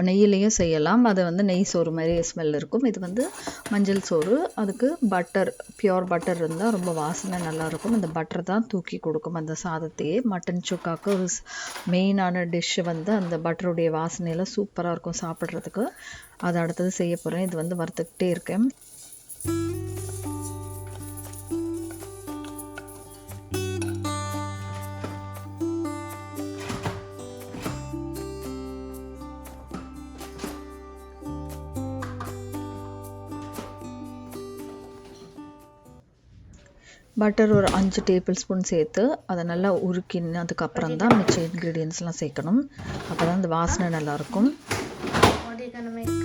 நெய்யிலையும் செய்யலாம். அது வந்து நெய் சோறு மாதிரி ஸ்மெல் இருக்கும். இது வந்து மஞ்சள் சோறு. அதுக்கு பட்டர், பியோர் பட்டர் இருந்தால் ரொம்ப வாசனை நல்லாயிருக்கும். இந்த பட்டர் தான் தூக்கி கொடுக்கும் அந்த சாதத்தையே. மட்டன் சுக்காவுக்கு ஒரு மெயினான டிஷ்ஷு வந்து அந்த பட்டருடைய வாசனையில் சூப்பராக இருக்கும் சாப்பிட்றதுக்கு. அதை அடுத்தது செய்ய போகிறேன். இது வந்து வறுத்துக்கிட்டே இருக்கேன். பட்டர் ஒரு 5 டேபிள் ஸ்பூன் சேர்த்து அதை நல்லா உருக்கினதுக்கப்புறம் தான் மிச்ச இன்க்ரீடியன்ஸ்லாம் சேர்க்கணும். அப்போ தான் அந்த வாசனை நல்லாயிருக்கும். What are you gonna make?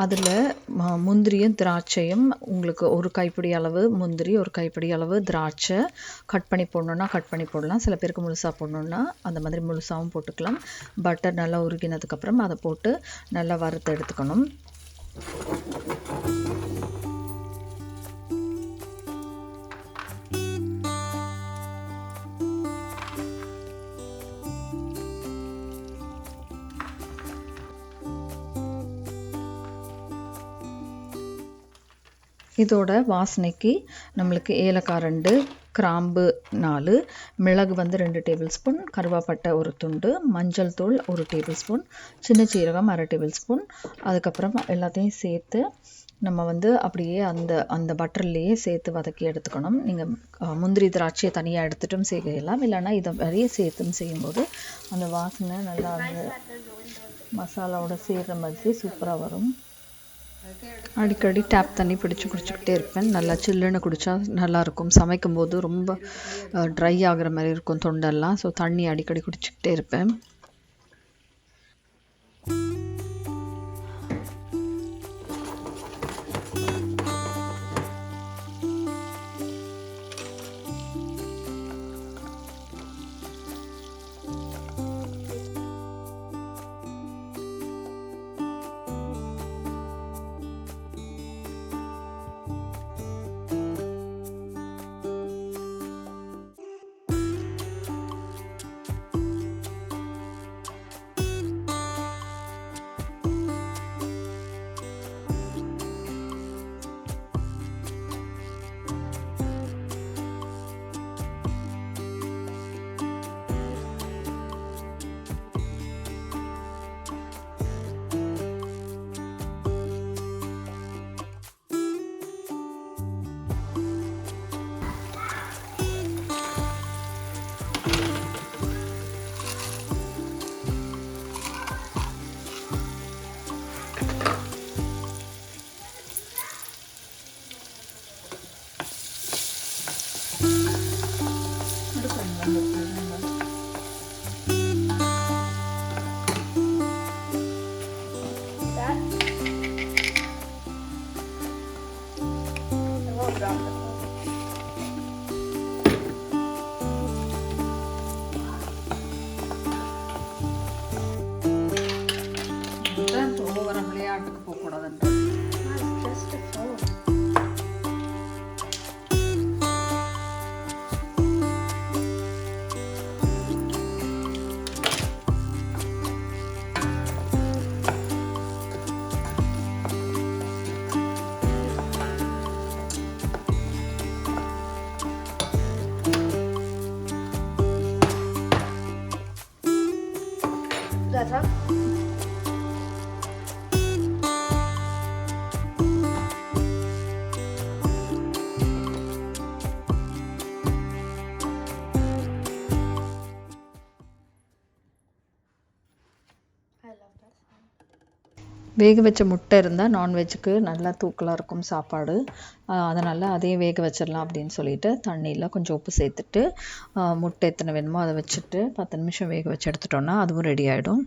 அதில் முந்திரியும் திராட்சையும் உங்களுக்கு ஒரு கைப்பிடி அளவு முந்திரி, ஒரு கைப்பிடி அளவு திராட்சை கட் பண்ணி போடணுன்னா கட் பண்ணி போடலாம். சில பேருக்கு முழுசாக போடணுன்னா அந்த மாதிரி முழுசாகவும் போட்டுக்கலாம். பட்டர் நல்லா உருகினதுக்கப்புறம் அதை போட்டு நல்லா வறுத்து எடுத்துக்கணும். இதோட வாசனைக்கு நம்மளுக்கு ஏலக்காய் 2, கிராம்பு 4, மிளகு வந்து 2 டேபிள் ஸ்பூன், கருவேப்பட்டை ஒரு துண்டு, மஞ்சள் தூள் 1 டேபிள் ஸ்பூன், சின்ன சீரகம் 1/2 டேபிள் ஸ்பூன். அதுக்கப்புறம் எல்லாத்தையும் சேர்த்து நம்ம வந்து அப்படியே அந்த பட்டர்லேயே சேர்த்து வதக்கி எடுத்துக்கணும். நீங்கள் முந்திரி திராட்சையை தனியாக எடுத்துட்டும் செய்யலாம். இல்லைன்னா இதை நிறைய சேர்த்தும் செய்யும்போது அந்த வாசனை நல்லா அந்த மசாலாவோட சேர்கிற மாதிரி சூப்பராக வரும். அடிக்கடி டேப் தண்ணி பிடிச்சி குடிச்சிக்கிட்டே இருப்பேன். நல்லா சில்லுன்னு குடித்தா நல்லாயிருக்கும். சமைக்கும்போது ரொம்ப ட்ரை ஆகிற மாதிரி இருக்கும் தொண்டெல்லாம். ஸோ தண்ணி அடிக்கடி குடிச்சிக்கிட்டே இருப்பேன். விளையாட்டுக்கு போகக்கூடாதுன்ற better. I love that sound. வேக வச்ச முட்டை இருந்தால் நான்வெஜ்ஜுக்கு நல்லா தூக்கலாக இருக்கும் சாப்பாடு. அதனால் அதையும் வேக வச்சிடலாம் அப்படின்னு சொல்லிட்டு தண்ணியில் கொஞ்சம் உப்பு சேர்த்துட்டு முட்டை எத்தனை வேணுமோ அதை வச்சுட்டு 10 நிமிஷம் வேக வச்சு எடுத்துட்டோன்னா அதுவும் ரெடி ஆகிடும்.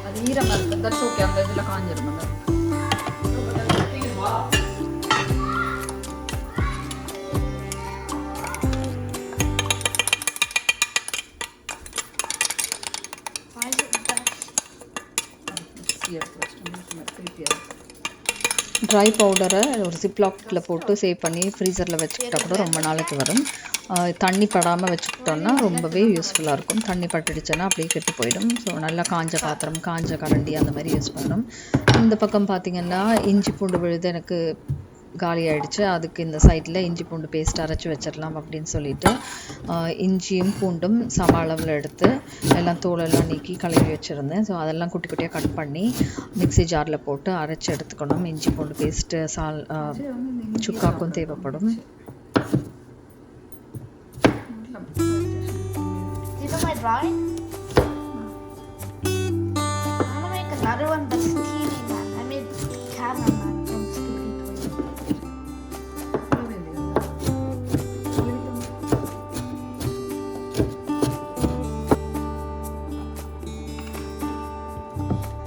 அது ஈரமாக இருக்குது. That's okay. அந்த இதில் காஞ்சிரும். ட்ரை பவுடரை ஒரு ஜிப்லாக்கில் போட்டு சேவ் பண்ணி ஃப்ரீசரில் வச்சுக்கிட்டா கூட ரொம்ப நாளைக்கு வரும். தண்ணி படாமல் வச்சுக்கிட்டோன்னா ரொம்பவே யூஸ்ஃபுல்லாக இருக்கும். தண்ணி பட்டுடுச்சுன்னா அப்படியே கெட்டு போயிடும். ஸோ நல்லா காஞ்ச பாத்திரம், காஞ்ச கரண்டி அந்த மாதிரி யூஸ் பண்ணணும். இந்த பக்கம் பார்த்திங்கன்னா இஞ்சி பூண்டு விழுது எனக்கு காலி ஆகிடுச்சு. அதுக்கு இந்த சைடில் இஞ்சி பூண்டு பேஸ்ட் அரைச்சி வச்சிடலாம் அப்படின்னு சொல்லிட்டு இஞ்சியும் பூண்டும் சம அளவில் எடுத்து எல்லாம் தோலெல்லாம் நீக்கி கழுவி வச்சுருந்தேன். ஸோ அதெல்லாம் குட்டி குட்டியாக கட் பண்ணி மிக்ஸி ஜாரில் போட்டு அரைச்சி எடுத்துக்கணும். இஞ்சி பூண்டு பேஸ்ட்டு சுக்காக்கும் தேவைப்படும். My drawing? I want to make another one, but it's TV man. I made cameraman from Scooby Toy.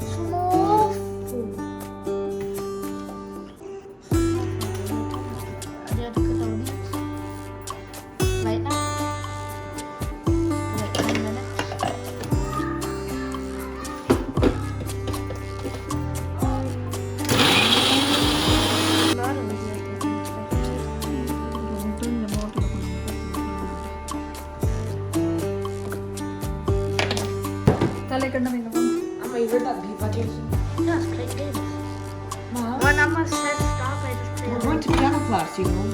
Small food. Are you the onions? Right now? Like 10 minutes. Yes, play games. When Amma said stop, I just played. We're going to piano class, you know.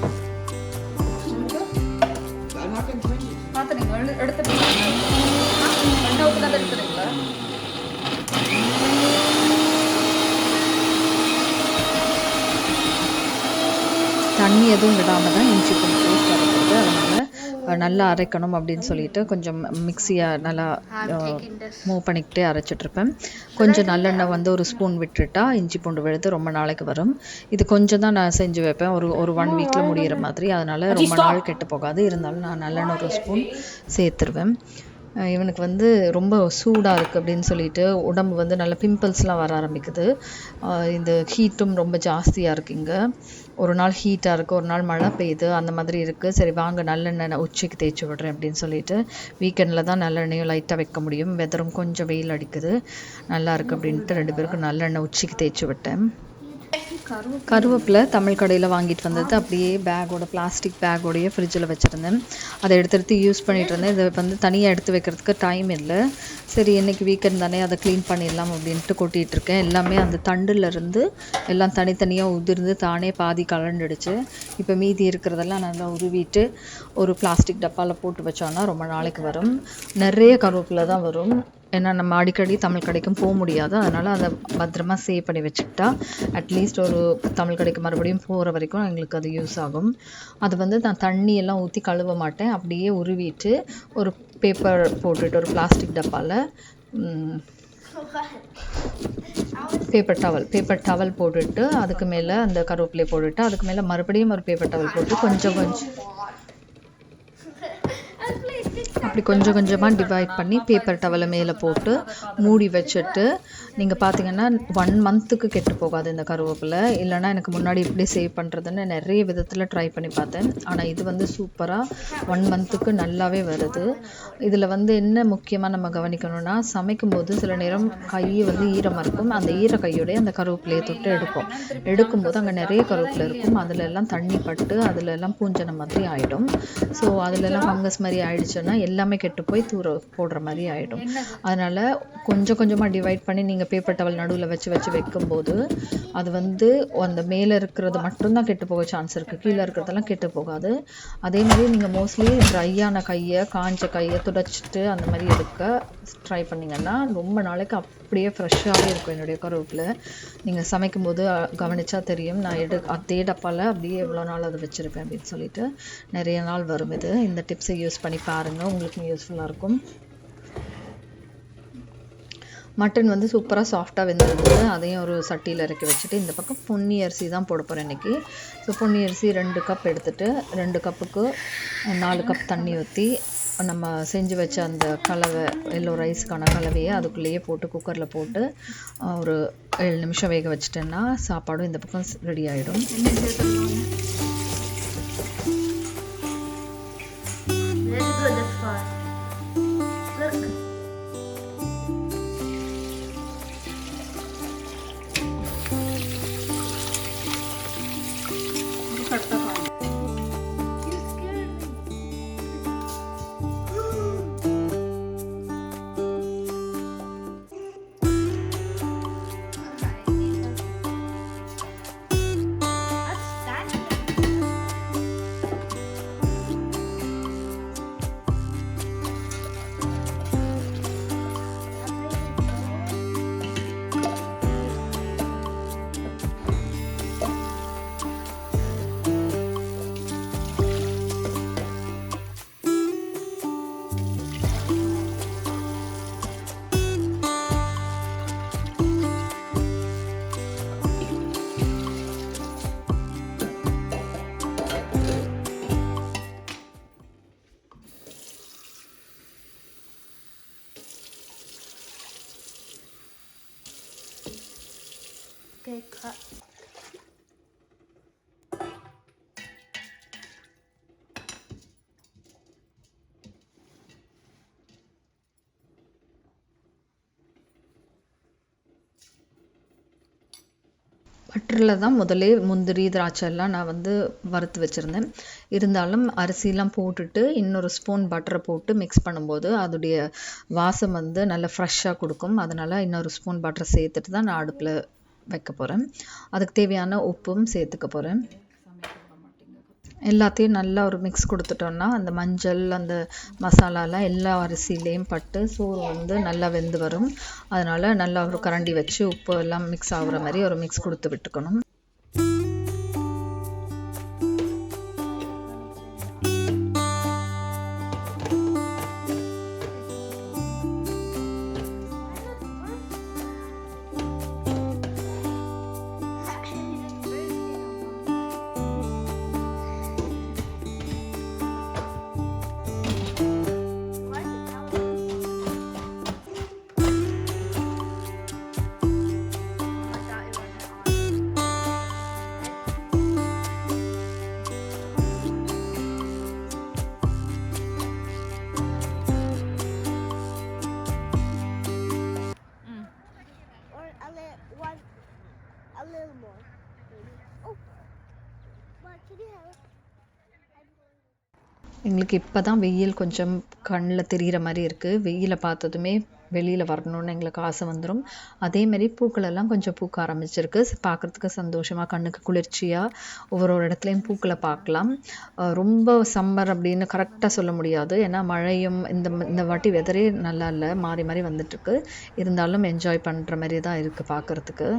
I'm not going to join you. பார்த்து நீங்கள் எடுத்துட்டீங்களா? எடுத்துட்டீங்களா? தண்ணி எதுவும் விடாமல் தான் இஞ்சி பூண்டு பேஸ்ட் அரைக்கிறது. அதனால் நல்லா அரைக்கணும் அப்படின்னு சொல்லிட்டு கொஞ்சம் மிக்ஸியை நல்லா மூவ் பண்ணிக்கிட்டே அரைச்சிட்ருப்பேன். கொஞ்சம் நல்லெண்ணெய் வந்து ஒரு ஸ்பூன் விட்டுட்டா இஞ்சி பூண்டு விழுது ரொம்ப நாளைக்கு வரும். இது கொஞ்சம் தான் நான் செஞ்சு வைப்பேன், ஒரு 1 வீக்கில் முடிகிற மாதிரி. அதனால் ரொம்ப நாள் கெட்டு போகாது. இருந்தாலும் நான் நல்லெண்ணெய் ஒரு ஸ்பூன் சேர்த்துருவேன். இவனுக்கு வந்து ரொம்ப சூடாக இருக்குது அப்படின்னு சொல்லிட்டு உடம்பு வந்து நல்ல பிம்பிள்ஸ்லாம் வர ஆரம்பிக்குது. இந்த ஹீட்டும் ரொம்ப ஜாஸ்தியாக இருக்குது. இங்கே ஒரு நாள் ஹீட்டாக இருக்குது, ஒரு நாள் மழை பெய்யுது, அந்த மாதிரி இருக்குது. சரி வாங்க நல்லெண்ணெய் உச்சிக்கு தேய்ச்சி விட்றேன் அப்படின்னு சொல்லிட்டு வீக்கெண்டில் தான் நல்லெண்ணெயும் லைட்டாக வைக்க முடியும். வெதரும் கொஞ்சம் வெயில் அடிக்குது, நல்லா இருக்குது அப்படின்ட்டு 2 பேருக்கும் நல்லெண்ணெய் உச்சிக்கு தேய்ச்சி விட்டேன். கருவேப்பிலை தமிழ் கடையில் வாங்கிட்டு வந்தது அப்படியே பேக்கோட பிளாஸ்டிக் பேக்கோடைய ஃப்ரிட்ஜில் வச்சுருந்தேன். அதை எடுத்து யூஸ் பண்ணிகிட்டு இருந்தேன். இதை வந்து தனியாக எடுத்து வைக்கிறதுக்கு டைம் இல்லை. சரி இன்றைக்கி வீக்கெண்ட் தானே அதை க்ளீன் பண்ணிடலாம் அப்படின்ட்டு கொட்டிகிட்ருக்கேன். எல்லாமே அந்த தண்டுலேருந்து எல்லாம் தனித்தனியாக உதிர்ந்து தானே பாதி கலண்டுடுச்சு. இப்போ மீதி இருக்கிறதெல்லாம் நல்லா உருவிட்டு ஒரு பிளாஸ்டிக் டப்பாவில் போட்டு வச்சோன்னா ரொம்ப நாளைக்கு வரும். நிறைய கருவேப்பிலை தான் வரும். ஏன்னா நம்ம அடிக்கடி தமிழ் கடைக்கும் போக முடியாது. அதனால் அதை பத்திரமா சேவ் பண்ணி வச்சுக்கிட்டா அட்லீஸ்ட் ஒரு தமிழ் கடைக்கு மறுபடியும் போகிற வரைக்கும் எங்களுக்கு அது யூஸ் ஆகும். அது வந்து நான் தண்ணியெல்லாம் ஊற்றி கழுவ மாட்டேன். அப்படியே உருவிட்டு ஒரு பேப்பர் போட்டுட்டு ஒரு பிளாஸ்டிக் டப்பாவில் பேப்பர் டவல் போட்டுட்டு அதுக்கு மேலே அந்த கருவேப்பிலையை போட்டுட்டு அதுக்கு மேலே மறுபடியும் ஒரு பேப்பர் டவல் போட்டு கொஞ்சம் அப்படி கொஞ்சம் கொஞ்சமாக டிவைட் பண்ணி பேப்பர் டவலை மேலே போட்டு மூடி வச்சுட்டு நீங்கள் பார்த்தீங்கன்னா 1 மந்த்துக்கு கெட்டு போகாது இந்த கருவேப்பிலை. இல்லைனா எனக்கு முன்னாடி இப்படி சேவ் பண்ணுறதுன்னு நிறைய விதத்தில் ட்ரை பண்ணி பார்த்தேன். ஆனால் இது வந்து சூப்பராக 1 மந்த்துக்கு நல்லாவே வருது. இதில் வந்து என்ன முக்கியமாக நம்ம கவனிக்கணும்னா, சமைக்கும்போது சில நேரம் கை வந்து ஈரமாக இருக்கும். அந்த ஈர கையோடைய அந்த கருவேப்பிலையை தொட்டு எடுக்கும்போது அங்கே நிறைய கருவேப்பிலை இருக்கும். அதில் எல்லாம் தண்ணி பட்டு அதில் எல்லாம் பூஞ்சன மாதிரி ஆகிடும். ஸோ அதிலெல்லாம் ஃபங்கஸ் மாதிரி ஆயிடுச்சுன்னா எல்லாமே கெட்டு போய் தூர போடுற மாதிரி ஆகிடும். அதனால் கொஞ்சம் கொஞ்சமாக டிவைட் பண்ணி நீங்கள் பேப்பர் டவல் நடுவில் வச்சு வைக்கும்போது அது வந்து அந்த மேலே இருக்கிறது மட்டும்தான் கெட்டு போக சான்ஸ் இருக்குது. கீழே இருக்கிறதெல்லாம் கெட்டு போகாது. அதே மாதிரி நீங்கள் மோஸ்ட்லி ட்ரையான கையை காஞ்ச கையை துடைச்சிட்டு அந்த மாதிரி எடுக்க ட்ரை பண்ணிங்கன்னா ரொம்ப நாளைக்கு அப்படியே ஃப்ரெஷ்ஷாகவே இருக்கும். என்னுடைய கருவேப்பிலை நீங்கள் சமைக்கும்போது கவனிச்சா தெரியும். நான் அதே டப்பாவில் அப்படியே எவ்வளோ நாள் அதை வச்சுருப்பேன் அப்படின்னு சொல்லிட்டு நிறைய நாள் வரும். இந்த டிப்ஸை யூஸ் பண்ணி பாருங்கள், உங்களுக்கும் யூஸ்ஃபுல்லாக இருக்கும். மட்டன் வந்து சூப்பராக சாஃப்டாக வெந்திருந்தது. அதையும் ஒரு சட்டியில் இறக்கி வச்சுட்டு இந்த பக்கம் பொன்னி அரிசி தான் போட போகிறேன் இன்றைக்கி. ஸோ பொன்னி அரிசி 2 கப் எடுத்துகிட்டு 2 கப்புக்கு 4 கப் தண்ணி ஊற்றி நம்ம செஞ்சு வச்ச அந்த கலவை எல்லோ ரைஸ்க்கான கலவையை அதுக்குள்ளேயே போட்டு குக்கரில் போட்டு ஒரு 7 நிமிஷம் வேக வச்சிட்டேன்னா சாப்பாடும் இந்த பக்கம் ரெடி ஆகிடும். Okay, cut. பட்டரில் தான் முதலே முந்திரி திராட்சை எல்லாம் நான் வந்து வறுத்து வச்சுருந்தேன். இருந்தாலும் அரிசிலாம் போட்டுட்டு இன்னொரு ஸ்பூன் பட்டரை போட்டு மிக்ஸ் பண்ணும்போது அதோடைய வாசம் வந்து நல்லா ஃப்ரெஷ்ஷாக கொடுக்கும். அதனால் இன்னொரு ஸ்பூன் பட்டரை சேர்த்துட்டு தான் நான் அடுப்பில் வைக்க போகிறேன். அதுக்கு தேவையான உப்பும் சேர்த்துக்க போகிறேன். எல்லாத்தையும் நல்லா ஒரு மிக்ஸ் கொடுத்துட்டோன்னா அந்த மஞ்சள் அந்த மசாலாலாம் எல்லா அரிசியிலையும் பட்டு சோறு வந்து நல்லா வெந்து வரும். அதனால் நல்லா ஒரு கரண்டி வச்சு உப்பு எல்லாம் மிக்ஸ் ஆகுற மாதிரி ஒரு மிக்ஸ் கொடுத்து விட்டுக்கணும். A little more. Maybe. Oh, but can you have it? எங்களுக்கு இப்போ தான் வெயில் கொஞ்சம் கண்ணில் தெரிகிற மாதிரி இருக்குது. வெயிலை பார்த்ததுமே வெளியில் வரணும்னு எங்களுக்கு ஆசை வந்துடும். அதேமாரி பூக்களெல்லாம் கொஞ்சம் பூக்க ஆரம்பிச்சிருக்கு. பார்க்குறதுக்கு சந்தோஷமாக கண்ணுக்கு குளிர்ச்சியாக ஒவ்வொரு இடத்துலையும் பூக்களை பார்க்கலாம். ரொம்ப சம்மர் அப்படின்னு கரெக்டாக சொல்ல முடியாது. ஏன்னா மழையும் இந்த வாட்டி வெதரே நல்லா இல்லை, மாறி மாறி வந்துட்டுருக்கு. இருந்தாலும் என்ஜாய் பண்ணுற மாதிரி தான் இருக்குது பார்க்குறதுக்கு.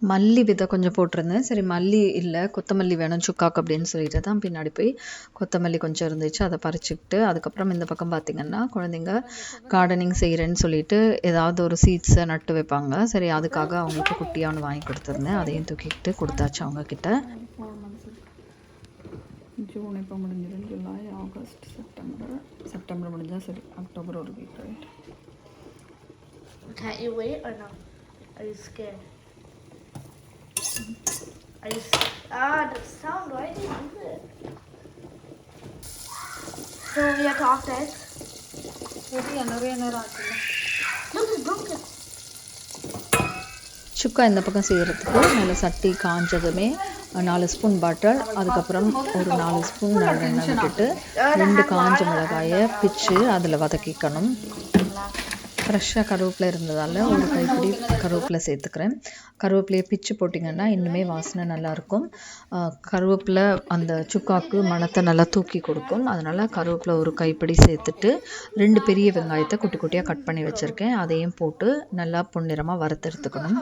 மல்லி விதை கொஞ்சம் போட்டிருந்தேன். சரி மல்லி இல்லை கொத்தமல்லி வேணும் சுக்காக்கு அப்படின்னு சொல்லிட்டு தான் பின்னாடி போய் கொத்தமல்லி கொஞ்சம் இருந்துச்சு, அதை பறிச்சுக்கிட்டு அதுக்கப்புறம் இந்த பக்கம் பார்த்திங்கன்னா குழந்தைங்க கார்டனிங் செய்கிறேன்னு சொல்லிட்டு ஏதாவது ஒரு சீட்ஸை நட்டு வைப்பாங்க. சரி அதுக்காக அவங்களுக்கு குட்டியானு வாங்கி கொடுத்துருந்தேன், அதையும் தூக்கிக்கிட்டு கொடுத்தாச்சு அவங்கக்கிட்ட. ஜூன் இப்போ முடிஞ்சிடும், ஜூலை, ஆகஸ்ட், செப்டம்பர் முடிஞ்சால் சரி அக்டோபர் ஒரு week. Right? Can't you wait or no? Are you scared? Are you the sound, why did you do it? So we have to off the eggs. Look, it's broken. சுக்கா இந்த பக்கம் செய்கிறதுக்கு நல்ல சட்டி காஞ்சதுமே 4 spoon butter, அதுக்கப்புறம் ஒரு 4 spoon நல்லெண்ணெய் விட்டுட்டு 2 காஞ்ச மிளகாயை பிச்சு அதில் வதக்கிக்கணும். ஃப்ரெஷ்ஷாக கருவேப்பிலை இருந்ததால் ஒரு கைப்பிடி கருவேப்பிலை சேர்த்துக்கிறேன். கருவேப்பிலையை பிச்சு போட்டிங்கன்னா இன்னுமே வாசனை நல்லாயிருக்கும். கருவேப்பிலை அந்த சுக்காக்கு மணத்தை நல்லா தூக்கி கொடுக்கும். அதனால் கருவேப்பிலை ஒரு கைப்பிடி சேர்த்துட்டு 2 பெரிய வெங்காயத்தை குட்டி குட்டியாக கட் பண்ணி வச்சுருக்கேன், அதையும் போட்டு நல்லா பொன்னிறமாக வறுத்தெடுத்துக்கணும்.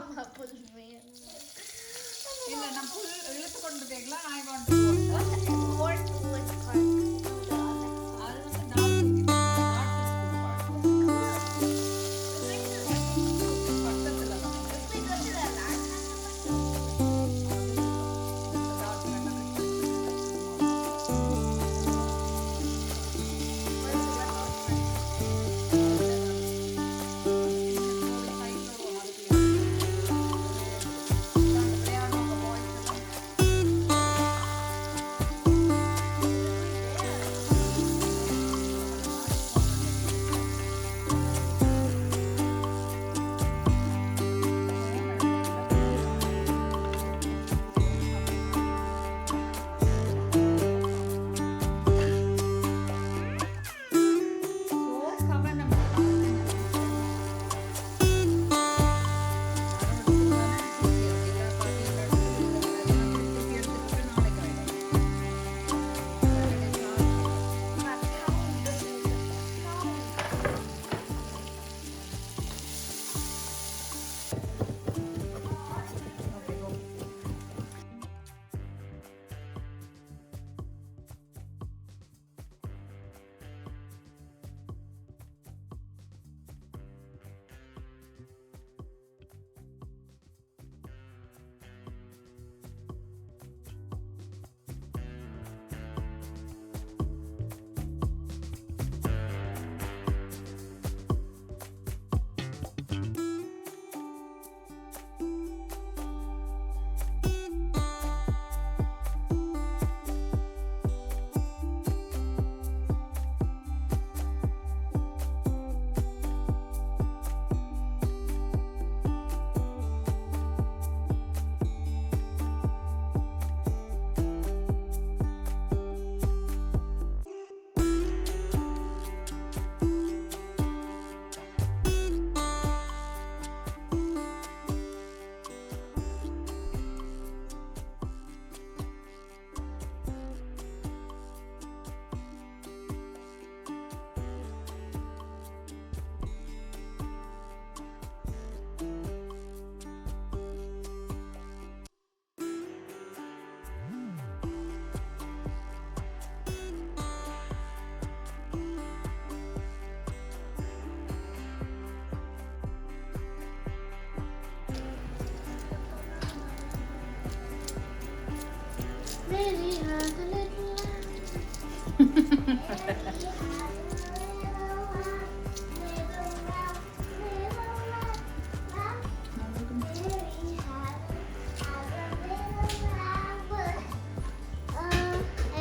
Really has a little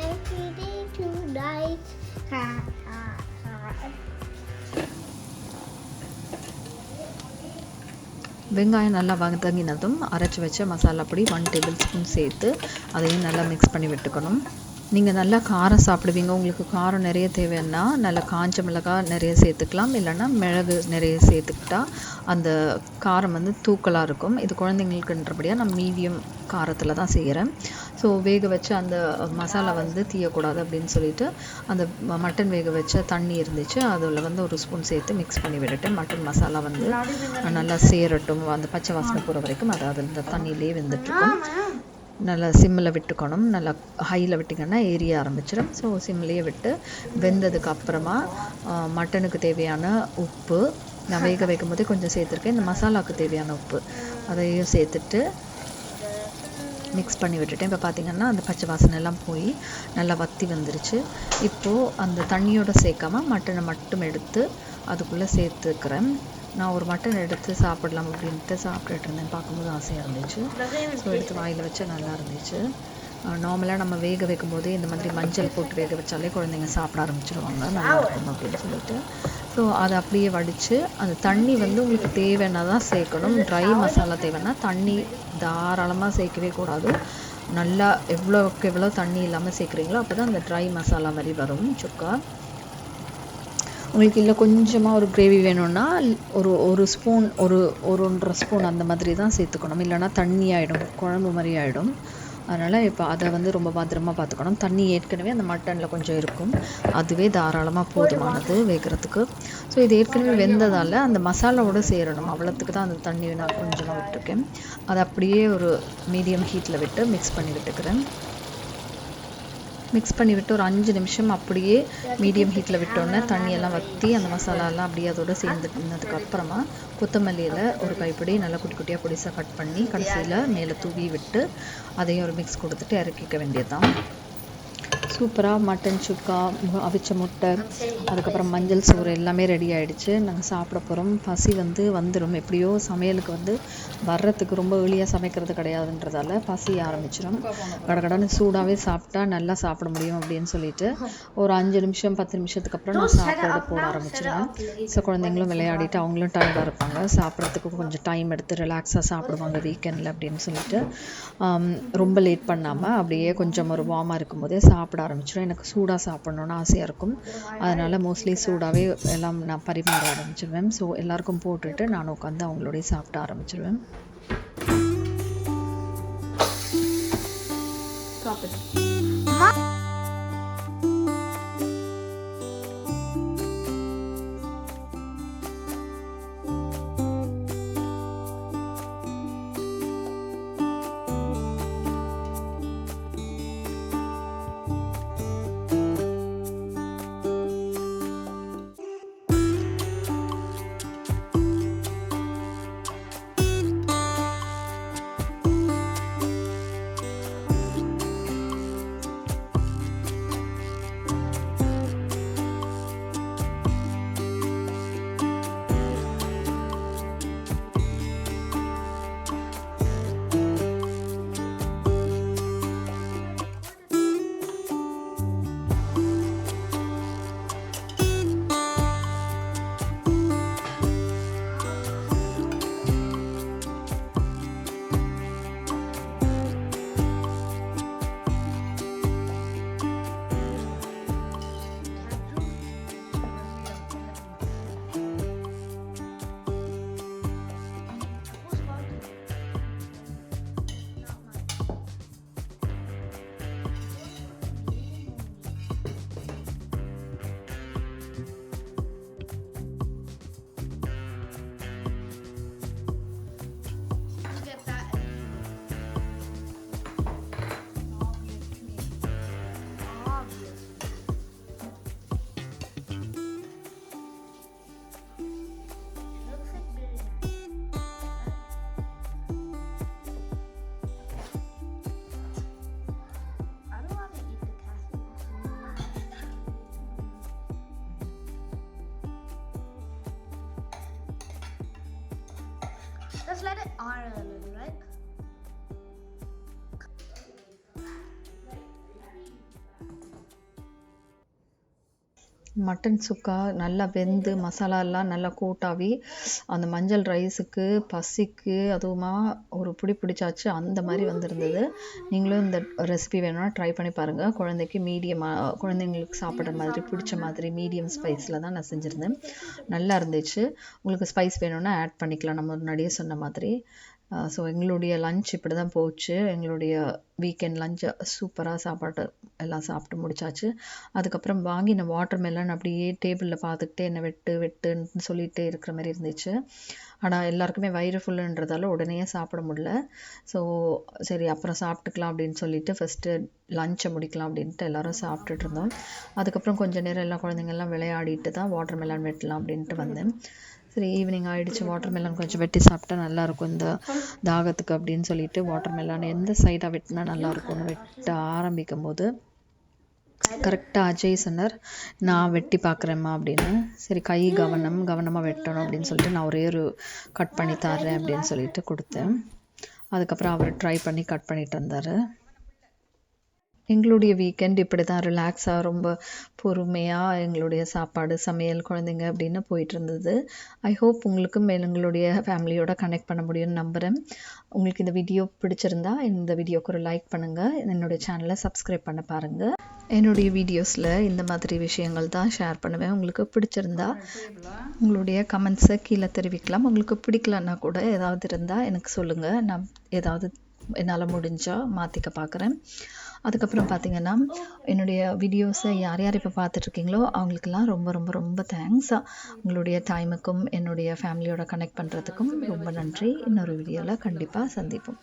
every day tonight. வெங்காயம் நல்லா வதங்கினதும் அரைச்சி வச்ச மசாலா பொடி 1 டேபிள் ஸ்பூன் சேர்த்து அதையும் நல்லா மிக்ஸ் பண்ணி விட்டுக்கணும். நீங்கள் நல்லா காரம் சாப்பிடுவீங்க, உங்களுக்கு காரம் நிறைய தேவைன்னா நல்லா காஞ்ச மிளகாய் நிறைய சேர்த்துக்கலாம், இல்லைன்னா மிளகு நிறைய சேர்த்துக்கிட்டா அந்த காரம் வந்து தூக்கலாக இருக்கும். இது குழந்தைங்களுக்குன்றபடியாக நான் மீடியம் காரத்தில் தான் செய்கிறேன். ஸோ வேக வச்ச அந்த மசாலா வந்து தீயக்கூடாது அப்படின்னு சொல்லிட்டு அந்த மட்டன் வேக வச்ச தண்ணி இருந்துச்சு, அதில் வந்து ஒரு ஸ்பூன் சேர்த்து மிக்ஸ் பண்ணி விட்டுட்டேன். மட்டன் மசாலா வந்து நல்லா சேரட்டும், அந்த பச்சை வாசனை போகிற வரைக்கும் அது அதில் இந்த தண்ணியிலே வெந்துட்டுருக்கும். நல்லா சிம்மில் விட்டுக்கணும், நல்லா ஹையில் விட்டிங்கன்னா எரிய ஆரம்பிச்சிடும். ஸோ சிம்லேயே விட்டு வெந்ததுக்கு அப்புறமா மட்டனுக்கு தேவையான உப்பு நான் வேக வைக்கும் போதே கொஞ்சம் சேர்த்துருக்கேன். இந்த மசாலாவுக்கு தேவையான உப்பு அதையும் சேர்த்துட்டு மிக்ஸ் பண்ணி விட்டுட்டேன். இப்போ பார்த்திங்கன்னா அந்த பச்சை வாசனை எல்லாம் போய் நல்லா வற்றி வந்துருச்சு. இப்போது அந்த தண்ணியோடு சேர்க்காம மட்டனை மட்டும் எடுத்து அதுக்குள்ளே சேர்த்துக்கிறேன். நான் ஒரு மட்டன் எடுத்து சாப்பிடலாம் அப்படின்ட்டு சாப்பிட்டுட்டு இருந்தேன், பார்க்கும்போது ஆசையாக இருந்துச்சு. ஸோ எடுத்து வாயில் வச்சா நல்லா இருந்துச்சு. நார்மலாக நம்ம வேக வைக்கும் போதே இந்த மாதிரி மஞ்சள் போட்டு வேக வச்சாலே குழந்தைங்க சாப்பிட ஆரம்பிச்சிடுவாங்க, நல்லா இருக்கும் அப்படின்னு சொல்லிட்டு. ஸோ அதை அப்படியே வடித்து அந்த தண்ணி வந்து உங்களுக்கு தேவைன்னா தான் சேர்க்கணும். ட்ரை மசாலா தேவைன்னா தண்ணி தாராளமாக சேர்க்கவே கூடாது. நல்லா எவ்வளோக்கு எவ்வளோ தண்ணி இல்லாமல் சேர்க்குறீங்களோ அப்போ தான் அந்த ட்ரை மசாலா மாதிரி வரும் சுக்கா. உங்களுக்கு இல்லை கொஞ்சமாக ஒரு கிரேவி வேணும்னா ஒரு ஸ்பூன் ஒரு 1.5 ஸ்பூன் அந்த மாதிரி தான் சேர்த்துக்கணும், இல்லைனா தண்ணி ஆகிடும், குழம்பு மாதிரி ஆகிடும். அதனால் இப்போ அதை வந்து ரொம்ப பத்திரமா பார்த்துக்கணும். தண்ணி ஏற்கனவே அந்த மட்டனில் கொஞ்சம் இருக்கும், அதுவே தாராளமாக போதுமானது வேகிறதுக்கு. ஸோ இது ஏற்கனவே வெந்ததால் அந்த மசாலாவோடு சேரணும், அவ்வளோத்துக்கு தான் அந்த தண்ணி நான் கொஞ்சமாக விட்டுருக்கேன். அதை அப்படியே ஒரு மீடியம் ஹீட்டில் விட்டு மிக்ஸ் பண்ணி விட்டுக்கிறேன். மிக்ஸ் பண்ணி விட்டு ஒரு 5 நிமிஷம் அப்படியே மீடியம் ஹீட்டில் விட்டோன்னே தண்ணியெல்லாம் வற்றி அந்த மசாலாலாம் அப்படியே அதோடு சேர்ந்துனதுக்கு அப்புறமா கொத்தமல்லியில் ஒரு கைப்பிடி நல்லா குட்டி குட்டியாக பொடிசாக கட் பண்ணி கடைசியில் மேலே தூவி விட்டு அதையும் ஒரு மிக்ஸ் கொடுத்துட்டு இறக்கிக்க வேண்டியது தான். சூப்பராக மட்டன் சுக்கா, அவிச்ச முட்டை, அதுக்கப்புறம் மஞ்சள் சோறு எல்லாமே ரெடி ஆகிடுச்சு. நாங்கள் சாப்பிட போகிறோம். பசி வந்துடும், எப்படியோ சமையலுக்கு வர்றதுக்கு ரொம்ப ஏர்லியாக சமைக்கிறது கிடையாதுன்றதால பசி ஆரம்பிச்சிடும். கடகடன்னு சூடாகவே சாப்பிட்டா நல்லா சாப்பிட முடியும் அப்படின்னு சொல்லிட்டு ஒரு 5 நிமிஷம் 10 நிமிஷத்துக்கு அப்புறம் நான் சாப்பாடு போட ஆரம்பிச்சிடுவேன். ஸோ குழந்தைங்களும் விளையாடிட்டு அவங்களும் டயர்டாக இருப்பாங்க, சாப்பிட்றதுக்கு கொஞ்சம் டைம் எடுத்து ரிலாக்ஸாக சாப்பிடுவாங்க வீக்கெண்டில் அப்படின்னு சொல்லிட்டு ரொம்ப லேட் பண்ணாமல் அப்படியே கொஞ்சம் ஒரு வார்மாக இருக்கும்போதே சாப்பிட ஆரம்பிச்சிடும். எனக்கு சூடாக சாப்பிட்ணுன்னு ஆசையாக இருக்கும், அதனால் மோஸ்ட்லி சூடாகவே எல்லாம் நான் பரிமாற ஆரம்பிச்சிடுவேன். ஸோ எல்லாருக்கும் போட்டுட்டு நான் உட்காந்து அவங்களோடய சாப்பிட ஆரம்பிச்சிடுவேன். Let's let it iron a little, right? Mutton chukka நல்லா வெந்து மசாலாலாம் நல்லா கூட்டாவி அந்த மஞ்சள் ரைஸுக்கு பசிக்கு அதுவுமா ஒரு பிடிச்சாச்சு அந்த மாதிரி வந்திருந்தது. நீங்களும் இந்த ரெசிபி வேணும்னா ட்ரை பண்ணி பாருங்கள். குழந்தைக்கு குழந்தைங்களுக்கு சாப்பிட்ற மாதிரி பிடிச்ச மாதிரி மீடியம் ஸ்பைஸில் தான் நான் செஞ்சுருந்தேன். நல்லா இருந்துச்சு. உங்களுக்கு ஸ்பைஸ் வேணும்னா ஆட் பண்ணிக்கலாம், நம்ம முன்னாடியே சொன்ன மாதிரி. ஸோ எங்களுடைய லஞ்ச் இப்படி தான் போச்சு. எங்களுடைய வீக்கெண்ட் லஞ்சை சூப்பராக சாப்பாடு எல்லாம் சாப்பிட்டு முடிச்சாச்சு. அதுக்கப்புறம் வாங்கின வாட்டர் மெலன் அப்படியே டேபிளில் பார்த்துக்கிட்டே என்ன வெட்டுன்னு சொல்லிகிட்டே இருக்கிற மாதிரி இருந்துச்சு. ஆனால் எல்லாருக்குமே வயிறு ஃபுல்லுன்றதால உடனே சாப்பிட முடியல. ஸோ சரி அப்புறம் சாப்பிட்டுக்கலாம் அப்படின்னு சொல்லிட்டு ஃபஸ்ட்டு லஞ்சை முடிக்கலாம் அப்படின்ட்டு எல்லோரும் சாப்பிட்டுட்டு இருந்தோம். அதுக்கப்புறம் கொஞ்சம் நேரம் எல்லா குழந்தைங்கள்லாம் விளையாடிட்டு தான் வாட்டர் மெலன் வெட்டலாம் அப்படின்ட்டு வந்தேன். சரி ஈவினிங் ஆகிடுச்சு. வாட்டர் மெலன் கொஞ்சம் வெட்டி சாப்பிட்டா நல்லாயிருக்கும் இந்த தாகத்துக்கு அப்படின்னு சொல்லிட்டு வாட்டர் மெலன் எந்த சைடாக வெட்டினா நல்லாயிருக்கும்னு வெட்ட ஆரம்பிக்கும் போது கரெக்டாக அஜய் சொன்னார், நான் வெட்டி பார்க்குறேம்மா அப்படின்னு. சரி கை கவனமாக வெட்டணும் அப்படின்னு சொல்லிட்டு நான் ஒரே ஒரு கட் பண்ணி தர்றேன் அப்படின்னு சொல்லிட்டு கொடுத்தேன். அதுக்கப்புறம் அவர் ட்ரை பண்ணி கட் பண்ணிட்டு வந்தார். எங்களுடைய வீக்கெண்ட் இப்படி தான் ரிலாக்ஸாக ரொம்ப பொறுமையாக எங்களுடைய சாப்பாடு சமையல் குழந்தைங்க அப்படின்னு போயிட்டு இருந்தது. ஐ ஹோப் உங்களுக்கும் எங்களுடைய ஃபேமிலியோட கனெக்ட் பண்ண முடியும்னு நம்புகிறேன். உங்களுக்கு இந்த வீடியோ பிடிச்சிருந்தா இந்த வீடியோக்கு ஒரு லைக் பண்ணுங்கள். என்னுடைய சேனலை சப்ஸ்கிரைப் பண்ண பாருங்கள். என்னுடைய வீடியோஸில் இந்த மாதிரி விஷயங்கள் தான் ஷேர் பண்ணுவேன். உங்களுக்கு பிடிச்சிருந்தா உங்களுடைய கமெண்ட்ஸை கீழே தெரிவிக்கலாம். உங்களுக்கு பிடிக்கலன்னா கூட ஏதாவது இருந்தால் எனக்கு சொல்லுங்கள். நான் ஏதாவது என்னால் முடிஞ்சால் மாற்றிக்க பார்க்குறேன். அதுக்கப்புறம் பார்த்திங்கன்னா என்னுடைய வீடியோஸை யார் இப்போ பார்த்துட்ருக்கீங்களோ அவங்களுக்கெல்லாம் ரொம்ப ரொம்ப ரொம்ப தேங்க்ஸ். உங்களுடைய டைமுக்கும் என்னுடைய ஃபேமிலியோட கனெக்ட் பண்ணுறதுக்கும் ரொம்ப நன்றி. இன்னொரு வீடியோவில் கண்டிப்பாக சந்திப்போம்.